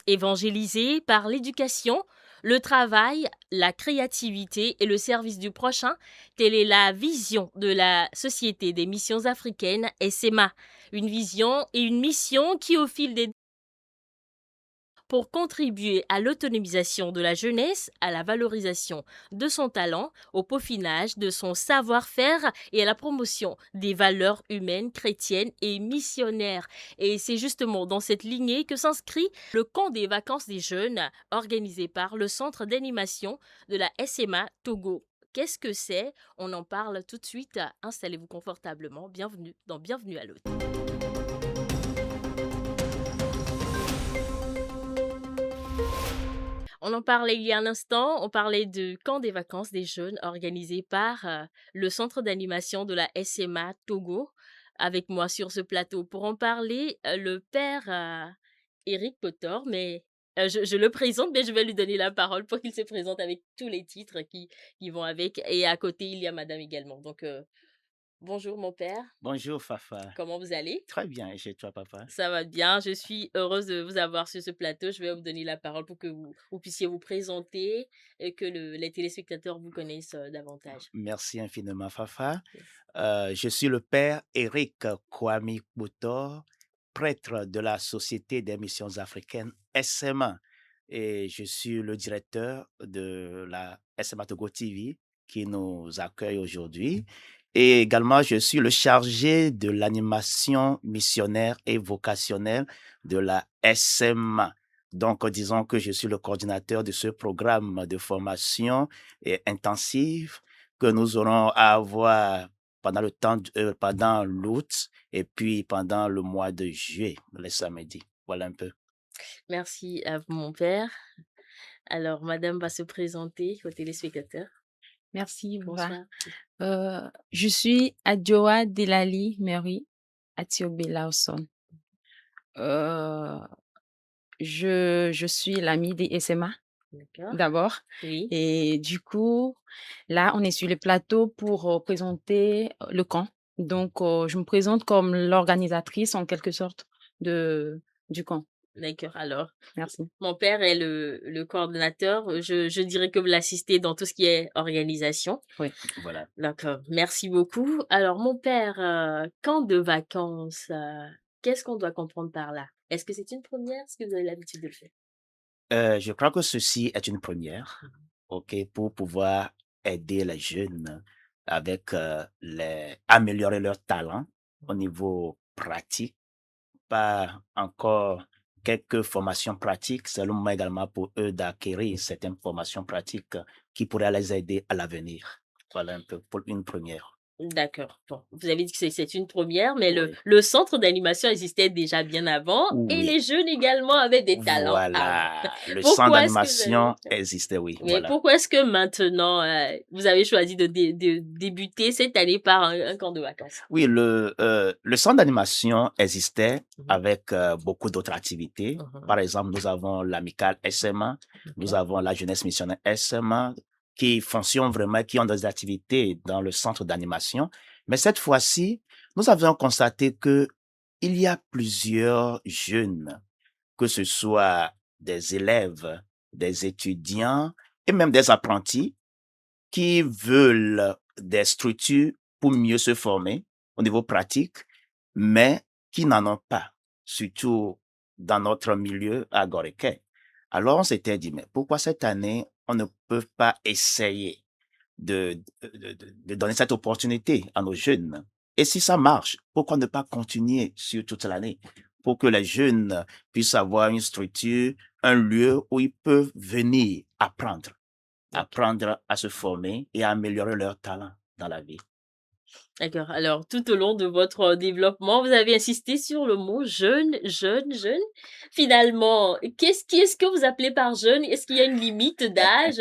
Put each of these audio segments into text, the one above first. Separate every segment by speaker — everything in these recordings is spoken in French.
Speaker 1: Évangéliser par l'éducation, le travail, la créativité et le service du prochain, telle est la vision de la Société des missions africaines SMA. Une vision et une mission qui, au fil des pour contribuer à l'autonomisation de la jeunesse, à la valorisation de son talent, au peaufinage de son savoir-faire et à la promotion des valeurs humaines, chrétiennes et missionnaires. Et c'est justement dans cette lignée que s'inscrit le camp des vacances des jeunes organisé par le Centre d'animation de la SMA Togo. Qu'est-ce que c'est? On en parle tout de suite. Installez-vous confortablement. Bienvenue dans Bienvenue à l'autre. On en parlait il y a un instant, on parlait du camp des vacances des jeunes organisé par le centre d'animation de la SMA Togo. Avec moi sur ce plateau pour en parler, le père Éric Potor, mais je le présente, mais je vais lui donner la parole pour qu'il se présente avec tous les titres qui vont avec. Et à côté, il y a madame également. Donc, bonjour mon père,
Speaker 2: Bonjour Fafa.
Speaker 1: comment vous allez?
Speaker 2: Très bien, et chez toi papa?
Speaker 1: Ça va bien, je suis heureuse de vous avoir sur ce plateau. Je vais vous donner la parole pour que vous puissiez vous présenter et que les téléspectateurs vous connaissent davantage.
Speaker 2: Merci infiniment Fafa.
Speaker 1: Yes.
Speaker 2: Je suis le père Éric Kwame Boutor, prêtre de la Société des missions africaines SMA, et je suis le directeur de la SMA Togo TV qui nous accueille aujourd'hui. Et également, je suis le chargé de l'animation missionnaire et vocationnelle de la SMA. Donc, disons que je suis le coordinateur de ce programme de formation intensive que nous aurons à avoir pendant l'août et puis pendant le mois de juillet, le samedi. Voilà un peu.
Speaker 1: Merci à vous, mon père. Alors, madame va se présenter aux téléspectateurs.
Speaker 3: Merci, Bouba.
Speaker 1: Bonsoir.
Speaker 3: Je suis Adjoa Delali Mary Atiobe Lawson. Euh, je suis l'amie des SMA
Speaker 1: D'accord.
Speaker 3: d'abord.
Speaker 1: Oui.
Speaker 3: Et du coup, là, on est sur le plateau pour présenter le camp. Donc, je me présente comme l'organisatrice en quelque sorte du camp.
Speaker 1: D'accord. Alors,
Speaker 3: Merci.
Speaker 1: mon père est le coordonnateur. Je dirais que vous l'assistez dans tout ce qui est organisation.
Speaker 3: Oui.
Speaker 2: Voilà.
Speaker 1: D'accord. Merci beaucoup. Alors, mon père, camp de vacances, qu'est-ce qu'on doit comprendre par là? Est-ce que c'est une première? Est-ce que vous avez l'habitude de le faire?
Speaker 2: Je crois que ceci est une première, ok, pour pouvoir aider les jeunes avec améliorer leur talent au niveau pratique, pas encore quelques formations pratiques, c'est le moment également pour eux d'acquérir certaines formations pratiques qui pourraient les aider à l'avenir. Voilà un peu pour une première.
Speaker 1: D'accord. Bon, vous avez dit que c'est une première, mais
Speaker 2: Oui.
Speaker 1: le centre d'animation existait déjà bien avant et
Speaker 2: Oui.
Speaker 1: les jeunes également avaient des talents avant.
Speaker 2: Voilà, le centre
Speaker 1: Pourquoi est-ce que vous
Speaker 2: d'animation
Speaker 1: avez
Speaker 2: existait, oui,
Speaker 1: mais
Speaker 2: voilà.
Speaker 1: pourquoi est-ce que maintenant, vous avez choisi de débuter cette année par un camp de vacances?
Speaker 2: Oui, le centre d'animation existait
Speaker 1: Mmh mh.
Speaker 2: avec beaucoup d'autres activités.
Speaker 1: Mmh.
Speaker 2: Par exemple, nous avons l'amicale SMA, nous avons la jeunesse missionnaire SMA, qui fonctionnent vraiment, qui ont des activités dans le centre d'animation. Mais cette fois-ci, nous avions constaté que il y a plusieurs jeunes, que ce soit des élèves, des étudiants et même des apprentis, qui veulent des structures pour mieux se former au niveau pratique, mais qui n'en ont pas, surtout dans notre milieu à Goriquet. Alors, on s'était dit, mais pourquoi cette année, on ne peut pas essayer de donner cette opportunité à nos jeunes? Et si ça marche, pourquoi ne pas continuer sur toute l'année pour que les jeunes puissent avoir une structure, un lieu où ils peuvent venir apprendre à se former et à améliorer leur talent dans la vie.
Speaker 1: D'accord. Alors, tout au long de votre développement, vous avez insisté sur le mot jeune, jeune, jeune. Finalement, qui est-ce que vous appelez par jeune? Est-ce qu'il y a une limite d'âge?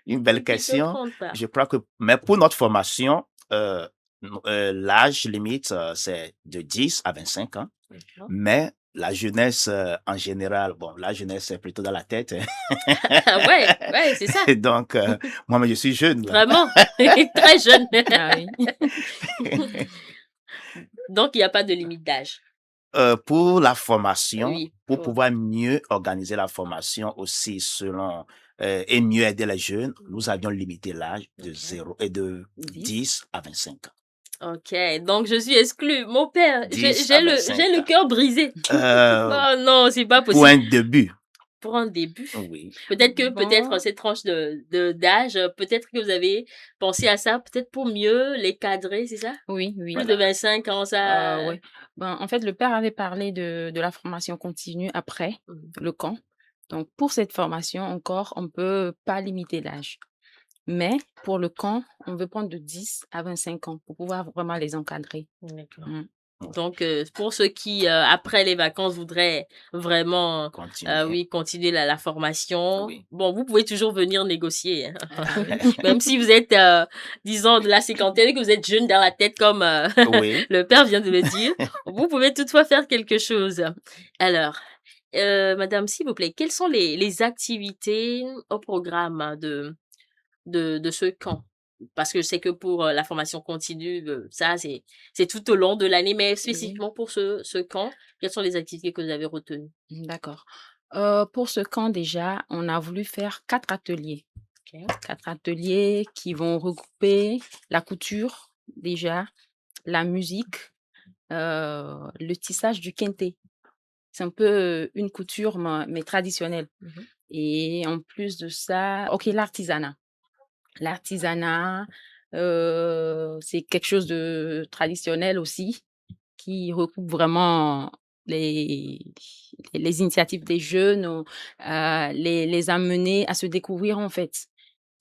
Speaker 2: Une
Speaker 1: Je
Speaker 2: belle
Speaker 1: puisse
Speaker 2: question.
Speaker 1: comprendre ça.
Speaker 2: Je crois que, mais pour notre formation, l'âge limite, c'est de 10 à 25 ans.
Speaker 1: D'accord.
Speaker 2: Mais la jeunesse, en général, bon, la jeunesse, c'est plutôt dans la tête, hein.
Speaker 1: Ouais, ouais, c'est ça.
Speaker 2: Et donc, moi, je suis jeune, là.
Speaker 1: Vraiment, très jeune.
Speaker 3: Ah oui.
Speaker 1: Donc, il y a pas de limite d'âge.
Speaker 2: Pour la formation,
Speaker 1: Oui,
Speaker 2: pour pouvoir mieux organiser la formation aussi selon et mieux aider les jeunes, nous avions limité l'âge de
Speaker 1: Ok.
Speaker 2: 0 et de
Speaker 3: 10.
Speaker 2: 10 à 25 ans.
Speaker 1: Ok, donc je suis exclue. Mon père,
Speaker 2: 10 à
Speaker 1: j'ai
Speaker 2: 25
Speaker 1: le
Speaker 2: ans.
Speaker 1: cœur brisé. Oh non, c'est pas
Speaker 2: Pour un
Speaker 1: possible.
Speaker 2: début,
Speaker 1: Pour un début.
Speaker 2: oui.
Speaker 1: Peut-être
Speaker 3: Bon,
Speaker 1: cette tranche d'âge, peut-être que vous avez pensé à ça, peut-être pour mieux les cadrer, c'est ça?
Speaker 3: oui, oui.
Speaker 1: Plus de
Speaker 2: Voilà.
Speaker 1: 25 ans, ça.
Speaker 3: Ouais. Ben, en fait, le père avait parlé de la formation continue après
Speaker 1: Mhm.
Speaker 3: le camp. Donc, pour cette formation encore, on peut pas limiter l'âge. Mais pour le camp, on veut prendre de 10 à 25 ans pour pouvoir vraiment les encadrer.
Speaker 1: D'accord.
Speaker 3: Mm.
Speaker 2: Oui.
Speaker 1: Donc, pour ceux qui, après les vacances, voudraient vraiment,
Speaker 2: Continuer.
Speaker 1: oui, continuer la formation,
Speaker 2: Oui.
Speaker 1: bon, vous pouvez toujours venir négocier, hein.
Speaker 3: Ah oui.
Speaker 1: Même si vous êtes, disons, de la cinquantaine et que vous êtes jeune dans la tête, comme
Speaker 2: Oui.
Speaker 1: le père vient de le dire, vous pouvez toutefois faire quelque chose. Alors, madame, s'il vous plaît, quelles sont les activités au programme de ce camp? Parce que je sais que pour la formation continue, ça, c'est tout au long de l'année, mais
Speaker 3: Oui,
Speaker 1: spécifiquement pour ce camp, quelles sont les activités que vous avez retenues?
Speaker 3: d'accord. Pour ce camp, déjà, on a voulu faire 4 ateliers.
Speaker 1: Ok.
Speaker 3: 4 ateliers qui vont regrouper la couture, déjà, la musique, le tissage du kente. C'est un peu une couture, mais traditionnelle.
Speaker 1: Mhm.
Speaker 3: Et en plus de ça, ok, l'artisanat. L'artisanat, c'est quelque chose de traditionnel aussi, qui recoupe vraiment les, les initiatives des jeunes, les amener à se découvrir en fait.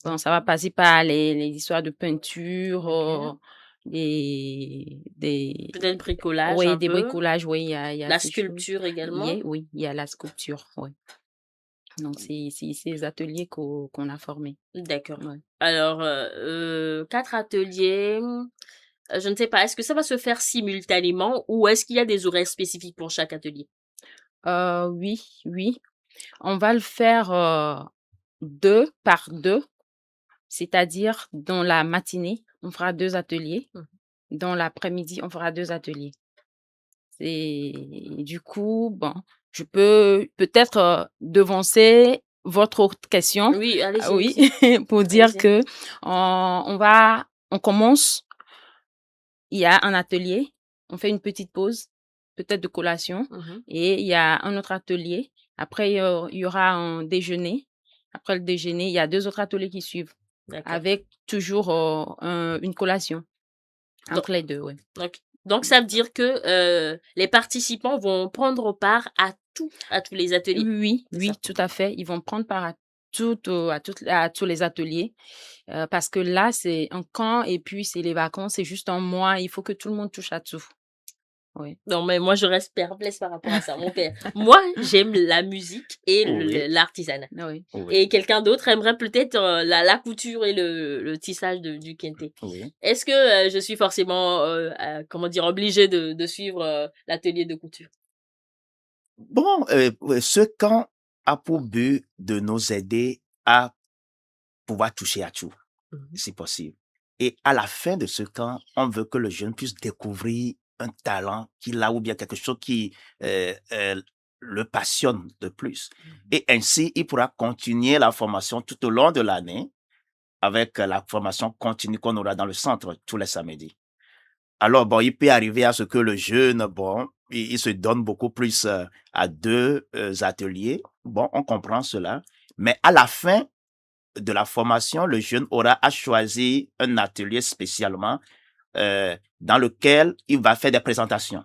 Speaker 3: Bon, ça va passer par les histoires de peinture,
Speaker 1: Ok.
Speaker 3: des,
Speaker 1: Peut-être bricolage
Speaker 3: oui,
Speaker 1: un
Speaker 3: des
Speaker 1: peu,
Speaker 3: bricolages, oui, il y a
Speaker 1: la
Speaker 3: ces choses.
Speaker 1: sculpture également.
Speaker 3: Oui, il y a la sculpture, oui. Donc, c'est ces ateliers qu'on a formés.
Speaker 1: D'accord.
Speaker 3: Ouais.
Speaker 1: Alors, 4 ateliers. Je ne sais pas, est-ce que ça va se faire simultanément ou est-ce qu'il y a des horaires spécifiques pour chaque atelier?
Speaker 3: Oui, oui. On va le faire 2 par 2, c'est-à-dire dans la matinée, on fera 2 ateliers.
Speaker 1: Mhm.
Speaker 3: Dans l'après-midi, on fera 2 ateliers. Et du coup, bon, je peux peut-être devancer votre autre question.
Speaker 1: Oui,
Speaker 3: Ah
Speaker 1: allez-y,
Speaker 3: oui,
Speaker 1: allez-y,
Speaker 3: pour dire
Speaker 1: allez-y.
Speaker 3: que on commence, il y a un atelier, on fait une petite pause, peut-être de collation,
Speaker 1: Mhm.
Speaker 3: et il y a un autre atelier. Après, il y aura un déjeuner. Après le déjeuner, il y a 2 autres ateliers qui suivent,
Speaker 1: D'accord.
Speaker 3: avec toujours une collation
Speaker 1: Donc,
Speaker 3: entre les 2, ouais.
Speaker 1: donc ça veut dire que les participants vont prendre part à tous les ateliers,
Speaker 3: Oui,
Speaker 1: c'est ça?
Speaker 3: oui, tout à fait. Ils vont prendre part à tous les ateliers, parce que là, c'est un camp et puis c'est les vacances, c'est juste un mois, il faut que tout le monde touche à tout. Oui.
Speaker 1: Non, mais moi, je reste perplexe par rapport à ça, mon père. Moi, j'aime la musique et
Speaker 2: Oui.
Speaker 1: l'artisanat.
Speaker 3: Oui.
Speaker 2: Oui.
Speaker 1: Et quelqu'un d'autre aimerait peut-être la couture et le tissage du kente.
Speaker 2: Oui.
Speaker 1: Est-ce que je suis forcément, comment dire, obligée de suivre l'atelier de couture?
Speaker 2: Bon, ouais, ce camp a pour but de nous aider à pouvoir toucher à tout,
Speaker 1: Mhm.
Speaker 2: si possible. Et à la fin de ce camp, on veut que le jeune puisse découvrir un talent qu'il a ou bien quelque chose qui le passionne de plus. Et ainsi, il pourra continuer la formation tout au long de l'année avec la formation continue qu'on aura dans le centre tous les samedis. Alors, bon, il peut arriver à ce que le jeune, bon, il se donne beaucoup plus à 2 ateliers. Bon, on comprend cela. Mais à la fin de la formation, le jeune aura à choisir un atelier spécialement dans lequel il va faire des présentations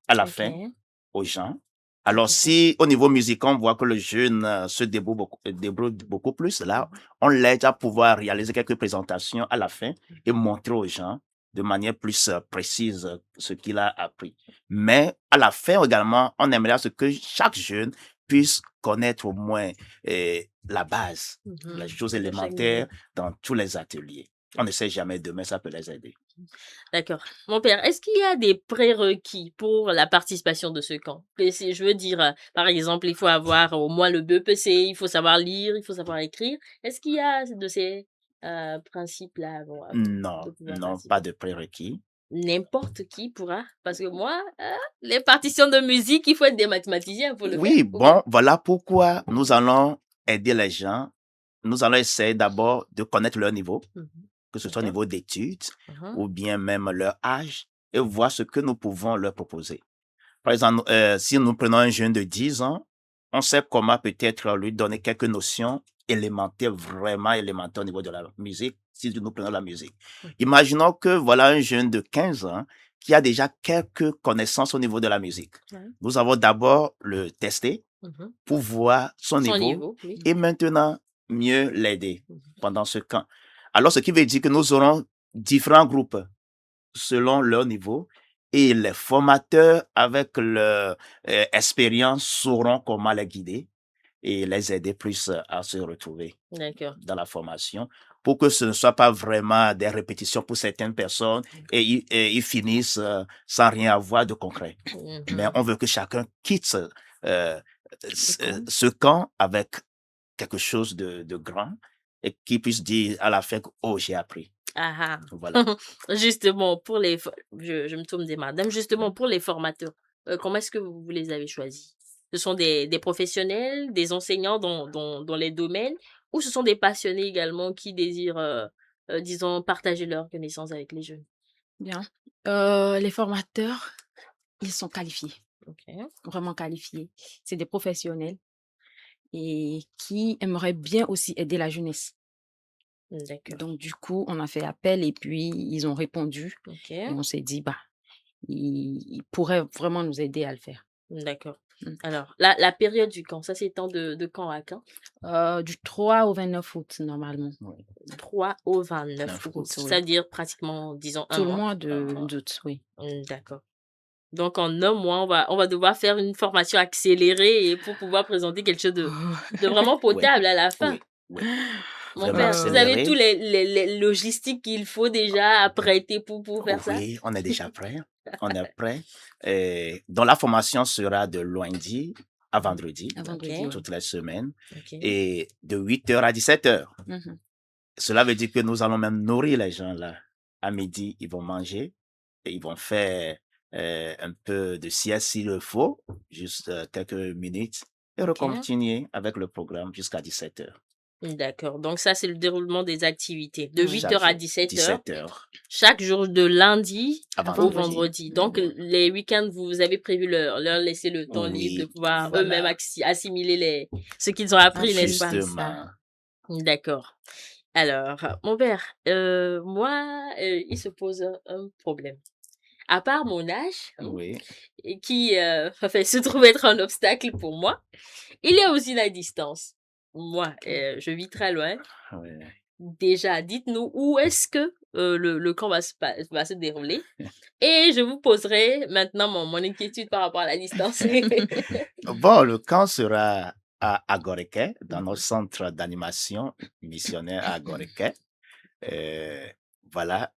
Speaker 2: à la fin
Speaker 1: Ok,
Speaker 2: aux gens. Alors,
Speaker 1: ok.
Speaker 2: si au niveau musical, on voit que le jeune se débrouille beaucoup plus, là,
Speaker 1: Mhm.
Speaker 2: on l'aide à pouvoir réaliser quelques présentations à la fin et montrer aux gens de manière plus précise ce qu'il a appris. Mais à la fin également, on aimerait à ce que chaque jeune puisse connaître au moins la base, les
Speaker 1: Mhm.
Speaker 2: choses
Speaker 1: De chaque niveau.
Speaker 2: élémentaires dans tous les ateliers. On ne sait jamais demain, ça peut les aider.
Speaker 1: D'accord. Mon père, est-ce qu'il y a des prérequis pour la participation de ce camp? Je veux dire, par exemple, il faut avoir au moins le BEPC, il faut savoir lire, il faut savoir écrire. Est-ce qu'il y a de ces principes-là avant
Speaker 2: Non,
Speaker 1: de pouvoir
Speaker 2: non, pas
Speaker 1: participer?
Speaker 2: de prérequis.
Speaker 1: n'importe qui pourra. Parce que moi, les partitions de musique, il faut être des mathématiciens pour le faire.
Speaker 2: Oui,
Speaker 1: Ou bien?
Speaker 2: bon, voilà pourquoi nous allons aider les gens. Nous allons essayer d'abord de connaître leur niveau,
Speaker 1: Mhm.
Speaker 2: que ce soit au
Speaker 1: D'accord.
Speaker 2: niveau d'études
Speaker 1: Mhm.
Speaker 2: ou bien même leur âge, et voir ce que nous pouvons leur proposer. Par exemple, si nous prenons un jeune de 10 ans, on sait comment peut-être lui donner quelques notions élémentaires, vraiment élémentaires au niveau de la musique, si nous prenons la musique.
Speaker 1: Ok.
Speaker 2: Imaginons que voilà un jeune de 15 ans qui a déjà quelques connaissances au niveau de la musique.
Speaker 1: Ouais.
Speaker 2: Nous avons d'abord le tester
Speaker 1: Mhm.
Speaker 2: pour voir son
Speaker 1: Son
Speaker 2: niveau
Speaker 1: niveau, oui.
Speaker 2: et maintenant mieux l'aider
Speaker 1: Mhm.
Speaker 2: pendant ce camp. Alors, ce qui veut dire que nous aurons différents groupes selon leur niveau et les formateurs avec leur expérience sauront comment les guider et les aider plus à se retrouver
Speaker 1: D'accord.
Speaker 2: dans la formation pour que ce ne soit pas vraiment des répétitions pour certaines personnes et ils finissent sans rien avoir de concret. Mais
Speaker 1: Mhm.
Speaker 2: on veut que chacun quitte
Speaker 1: Le camp.
Speaker 2: ce camp avec quelque chose de grand et qui puisse dire à la fin que, oh, j'ai appris.
Speaker 1: Ah
Speaker 2: Voilà.
Speaker 1: ah. Justement, pour je me tourne des madames, justement, pour les formateurs, comment est-ce que vous les avez choisis? Ce sont des professionnels, des enseignants dans les domaines, ou ce sont des passionnés également qui désirent, disons, partager leurs connaissances avec les jeunes?
Speaker 3: Bien. Les formateurs, ils sont qualifiés,
Speaker 1: Ok,
Speaker 3: vraiment qualifiés. C'est des professionnels et qui aimeraient bien aussi aider la jeunesse.
Speaker 1: d'accord.
Speaker 3: Donc du coup, on a fait appel et puis ils ont répondu
Speaker 1: Ok,
Speaker 3: et on s'est dit, bah, ils pourraient vraiment nous aider à le faire.
Speaker 1: d'accord.
Speaker 3: Mmh.
Speaker 1: Alors, la période du camp, ça s'étend de quand à quand?
Speaker 3: Du 3 au 29 août normalement.
Speaker 2: Oui.
Speaker 1: 3 au 29
Speaker 2: 9
Speaker 1: août,
Speaker 3: Août,
Speaker 2: août.
Speaker 3: oui.
Speaker 1: c'est-à-dire pratiquement, disons, un
Speaker 3: Tout le
Speaker 1: mois.
Speaker 3: mois
Speaker 2: Un mois.
Speaker 3: d'août, oui.
Speaker 1: D'accord. Donc, en un mois, on va devoir faire une formation accélérée et pour pouvoir présenter quelque chose de vraiment
Speaker 2: Oui,
Speaker 1: potable à la fin.
Speaker 2: oui, oui.
Speaker 1: Mon
Speaker 2: Vraiment
Speaker 1: père, vous avez tous
Speaker 2: accéléré.
Speaker 1: les logistiques qu'il faut déjà apprêter pour faire ça?
Speaker 2: Oui, on est déjà prêt. On est prêt. Donc, la formation sera de lundi à vendredi,
Speaker 3: À
Speaker 1: Ok,
Speaker 3: vendredi, ouais.
Speaker 2: toutes les semaines,
Speaker 1: ok.
Speaker 2: et de 8 heures à 17 heures.
Speaker 3: Mhm.
Speaker 2: Cela veut dire que nous allons même nourrir les gens là. À midi, ils vont manger et ils vont faire un peu de sieste s'il le faut, juste quelques minutes, et
Speaker 1: Ok.
Speaker 2: continuer avec le programme jusqu'à 17 heures.
Speaker 1: D'accord. Donc, ça, c'est le déroulement des activités. De
Speaker 3: Oui.
Speaker 1: 8
Speaker 2: Chaque
Speaker 1: heures à
Speaker 2: jour,
Speaker 1: 17 heures,
Speaker 2: 17 heures
Speaker 1: chaque jour de lundi
Speaker 2: à
Speaker 3: À
Speaker 1: au
Speaker 2: vendredi.
Speaker 3: vendredi.
Speaker 1: vendredi. Donc, les week-ends, vous avez prévu leur laisser le temps libre de
Speaker 2: Oui,
Speaker 1: pouvoir eux-mêmes
Speaker 2: voilà,
Speaker 1: assimiler ce qu'ils ont appris, n'est-ce pas?
Speaker 3: C'est ça.
Speaker 2: justement.
Speaker 1: D'accord. Alors, mon père, moi, il se pose un problème. À part mon âge,
Speaker 2: Oui,
Speaker 1: et qui enfin, se trouve être un obstacle pour moi, il y a aussi la distance. Moi, je vis très loin.
Speaker 2: oui.
Speaker 1: Déjà, dites-nous où est-ce que le camp va se dérouler. Et je vous poserai maintenant mon inquiétude par rapport à la distance.
Speaker 2: Bon, le camp sera à Agoreke, dans notre
Speaker 1: Mhm.
Speaker 2: centre d'animation missionnaire à Agoreke. Euh, voilà,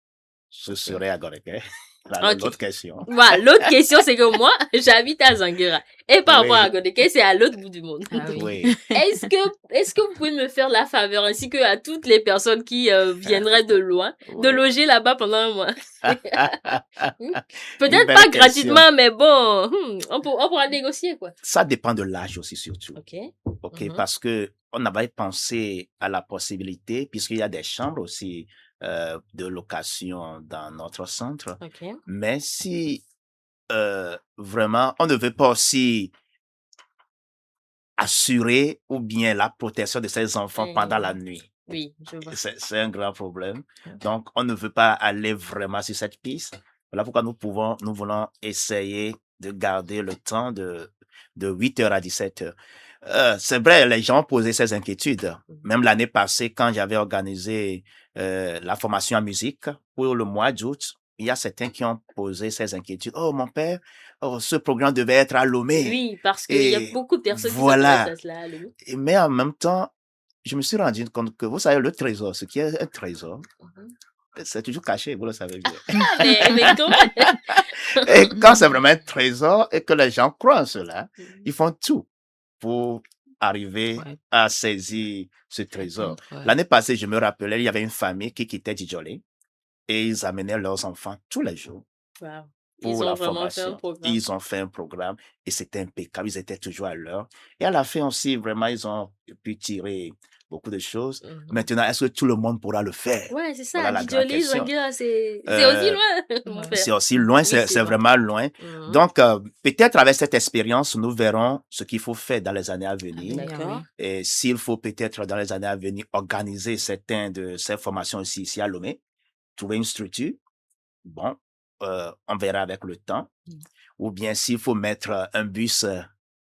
Speaker 2: ce
Speaker 1: Ok.
Speaker 2: serait Agoreke.
Speaker 1: Ok.
Speaker 2: L'autre question.
Speaker 1: Voilà, l'autre question, c'est que moi, j'habite à Zanguera. Et par rapport à
Speaker 2: Oui,
Speaker 1: Godeke, c'est à l'autre bout du monde.
Speaker 3: Ah oui.
Speaker 2: oui.
Speaker 1: Est-ce que vous pouvez me faire la faveur, ainsi que à toutes les personnes qui viendraient de loin, de
Speaker 2: Oui.
Speaker 1: loger là-bas pendant un mois?
Speaker 2: Une
Speaker 1: Peut-être
Speaker 2: belle
Speaker 1: pas
Speaker 2: question.
Speaker 1: gratuitement, mais bon, on pourra négocier, quoi.
Speaker 2: Ça dépend de l'âge aussi, surtout.
Speaker 1: Ok.
Speaker 2: OK,
Speaker 1: Mhm.
Speaker 2: parce que on avait pensé à la possibilité, puisqu'il y a des chambres aussi de location dans notre centre.
Speaker 1: Ok.
Speaker 2: Mais si vraiment, on ne veut pas aussi assurer ou bien la protection de ces enfants pendant la nuit.
Speaker 1: Oui, je vois.
Speaker 2: C'est un grand problème.
Speaker 1: Mhm.
Speaker 2: Donc, on ne veut pas aller vraiment sur cette piste. Voilà pourquoi nous voulons essayer de garder le temps de 8 heures à 17 heures. C'est vrai, les gens posaient ces inquiétudes. Même l'année passée, quand j'avais organisé la formation en musique pour le mois d'août, il y a certains qui ont posé ces inquiétudes. Oh, mon père, oh, ce programme devait être à Lomé.
Speaker 1: Oui, parce qu'il y a
Speaker 2: Et
Speaker 1: beaucoup de personnes qui s'intéressent
Speaker 2: voilà.
Speaker 1: à cela, Louis.
Speaker 2: Mais en même temps, je me suis rendu compte que, vous savez, le trésor, ce qui est un trésor,
Speaker 1: Mhm.
Speaker 2: c'est toujours caché, vous le savez bien.
Speaker 1: Ah, mais quand même.
Speaker 2: Et quand c'est vraiment un trésor et que les gens croient en cela,
Speaker 1: Mhm.
Speaker 2: ils font tout pour arriver
Speaker 3: Ouais.
Speaker 2: à saisir ce trésor.
Speaker 3: Ouais.
Speaker 2: L'année passée, je me rappelais, il y avait une famille qui quittait Djidjolé et ils amenaient leurs enfants tous les jours
Speaker 1: Wow.
Speaker 2: pour
Speaker 1: Ils ont
Speaker 2: la
Speaker 1: vraiment fait un
Speaker 2: formation.
Speaker 1: programme.
Speaker 2: Ils ont fait un programme et c'était impeccable. Ils étaient toujours à l'heure. Et à la fin aussi, vraiment, ils ont pu tirer beaucoup de choses.
Speaker 1: Mhm.
Speaker 2: Maintenant, est-ce que tout le monde pourra le faire?
Speaker 1: Ouais, c'est
Speaker 2: Voilà
Speaker 1: ça.
Speaker 2: la grande
Speaker 1: Djoli,
Speaker 2: question.
Speaker 1: Zouangira, c'est aussi
Speaker 2: Euh,
Speaker 1: loin, mon
Speaker 3: Ouais.
Speaker 1: père.
Speaker 2: c'est aussi loin,
Speaker 1: Oui,
Speaker 2: c'est
Speaker 1: c'est loin.
Speaker 2: vraiment loin.
Speaker 1: Mhm.
Speaker 2: Donc, peut-être avec cette expérience, nous verrons ce qu'il faut faire dans les années à venir.
Speaker 1: D'accord.
Speaker 2: Et s'il faut peut-être dans les années à venir organiser certaines de ces formations ici à Lomé, trouver une structure, bon, on verra avec le temps. Ou bien s'il faut mettre un bus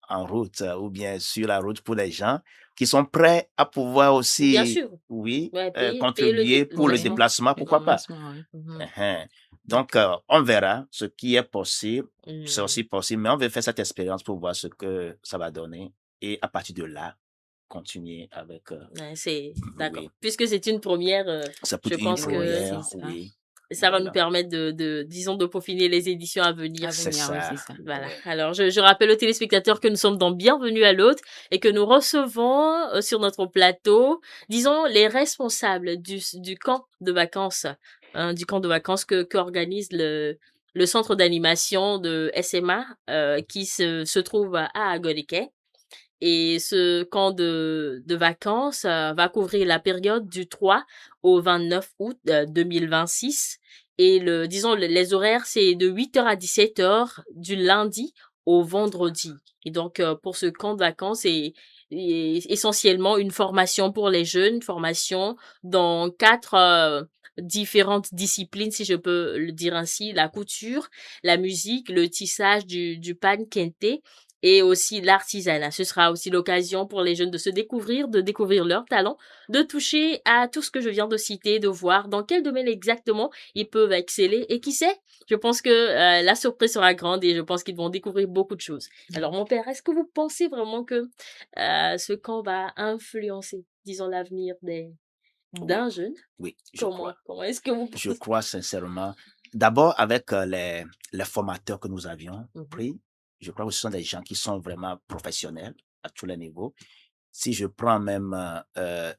Speaker 2: en route ou bien sur la route pour les gens qui sont prêts à pouvoir
Speaker 1: Bien
Speaker 2: aussi,
Speaker 1: sûr.
Speaker 2: oui,
Speaker 1: Ouais, payer le
Speaker 2: contribuer pour le
Speaker 1: déplacement.
Speaker 2: déplacement, pourquoi pas.
Speaker 1: Mhm.
Speaker 2: Uhum. Donc, on verra ce qui est possible. C'est
Speaker 1: Mhm.
Speaker 2: aussi possible, mais on veut faire cette expérience pour voir ce que ça va donner. Et à partir de là, continuer avec,
Speaker 1: Ouais, c'est d'accord.
Speaker 2: oui,
Speaker 1: Puisque c'est une première,
Speaker 2: ça peut
Speaker 1: je
Speaker 2: être une
Speaker 1: pense que
Speaker 3: C'est
Speaker 2: première,
Speaker 3: ça.
Speaker 2: oui,
Speaker 1: ça va nous
Speaker 2: voilà.
Speaker 1: permettre disons, de peaufiner les éditions à venir.
Speaker 2: C'est
Speaker 3: Oui, c'est
Speaker 2: ça,
Speaker 3: ça.
Speaker 1: Voilà.
Speaker 2: ouais.
Speaker 1: Alors, je rappelle aux téléspectateurs que nous sommes dans Bienvenue à l'hôte et que nous recevons sur notre plateau, disons, les responsables du camp de vacances, du camp de vacances qu'organise le centre d'animation de SMA, qui se trouve à Agoleke. Et ce camp de vacances va couvrir la période du 3 au 29 août 2026. Et disons, les horaires, c'est de 8h à 17h du lundi au vendredi. Et donc, pour ce camp de vacances, c'est essentiellement une formation pour les jeunes, une formation dans 4 différentes disciplines, si je peux le dire ainsi: la couture, la musique, le tissage du pan kente et aussi l'artisanat. Ce sera aussi l'occasion pour les jeunes de découvrir leurs talents, de toucher à tout ce que je viens de citer, de voir dans quel domaine exactement ils peuvent exceller. Et qui sait, je pense que la surprise sera grande et je pense qu'ils vont découvrir beaucoup de choses. Alors, mon père, est-ce que vous pensez vraiment que ce camp va influencer, disons, l'avenir
Speaker 2: Oui,
Speaker 1: d'un jeune?
Speaker 2: oui, je crois.
Speaker 1: Comment est-ce que vous
Speaker 2: Je
Speaker 1: pensez?
Speaker 2: crois sincèrement. D'abord, avec les formateurs que nous avions
Speaker 1: Mhm.
Speaker 2: pris, je crois que ce sont des gens qui sont vraiment professionnels à tous les niveaux. Si je prends même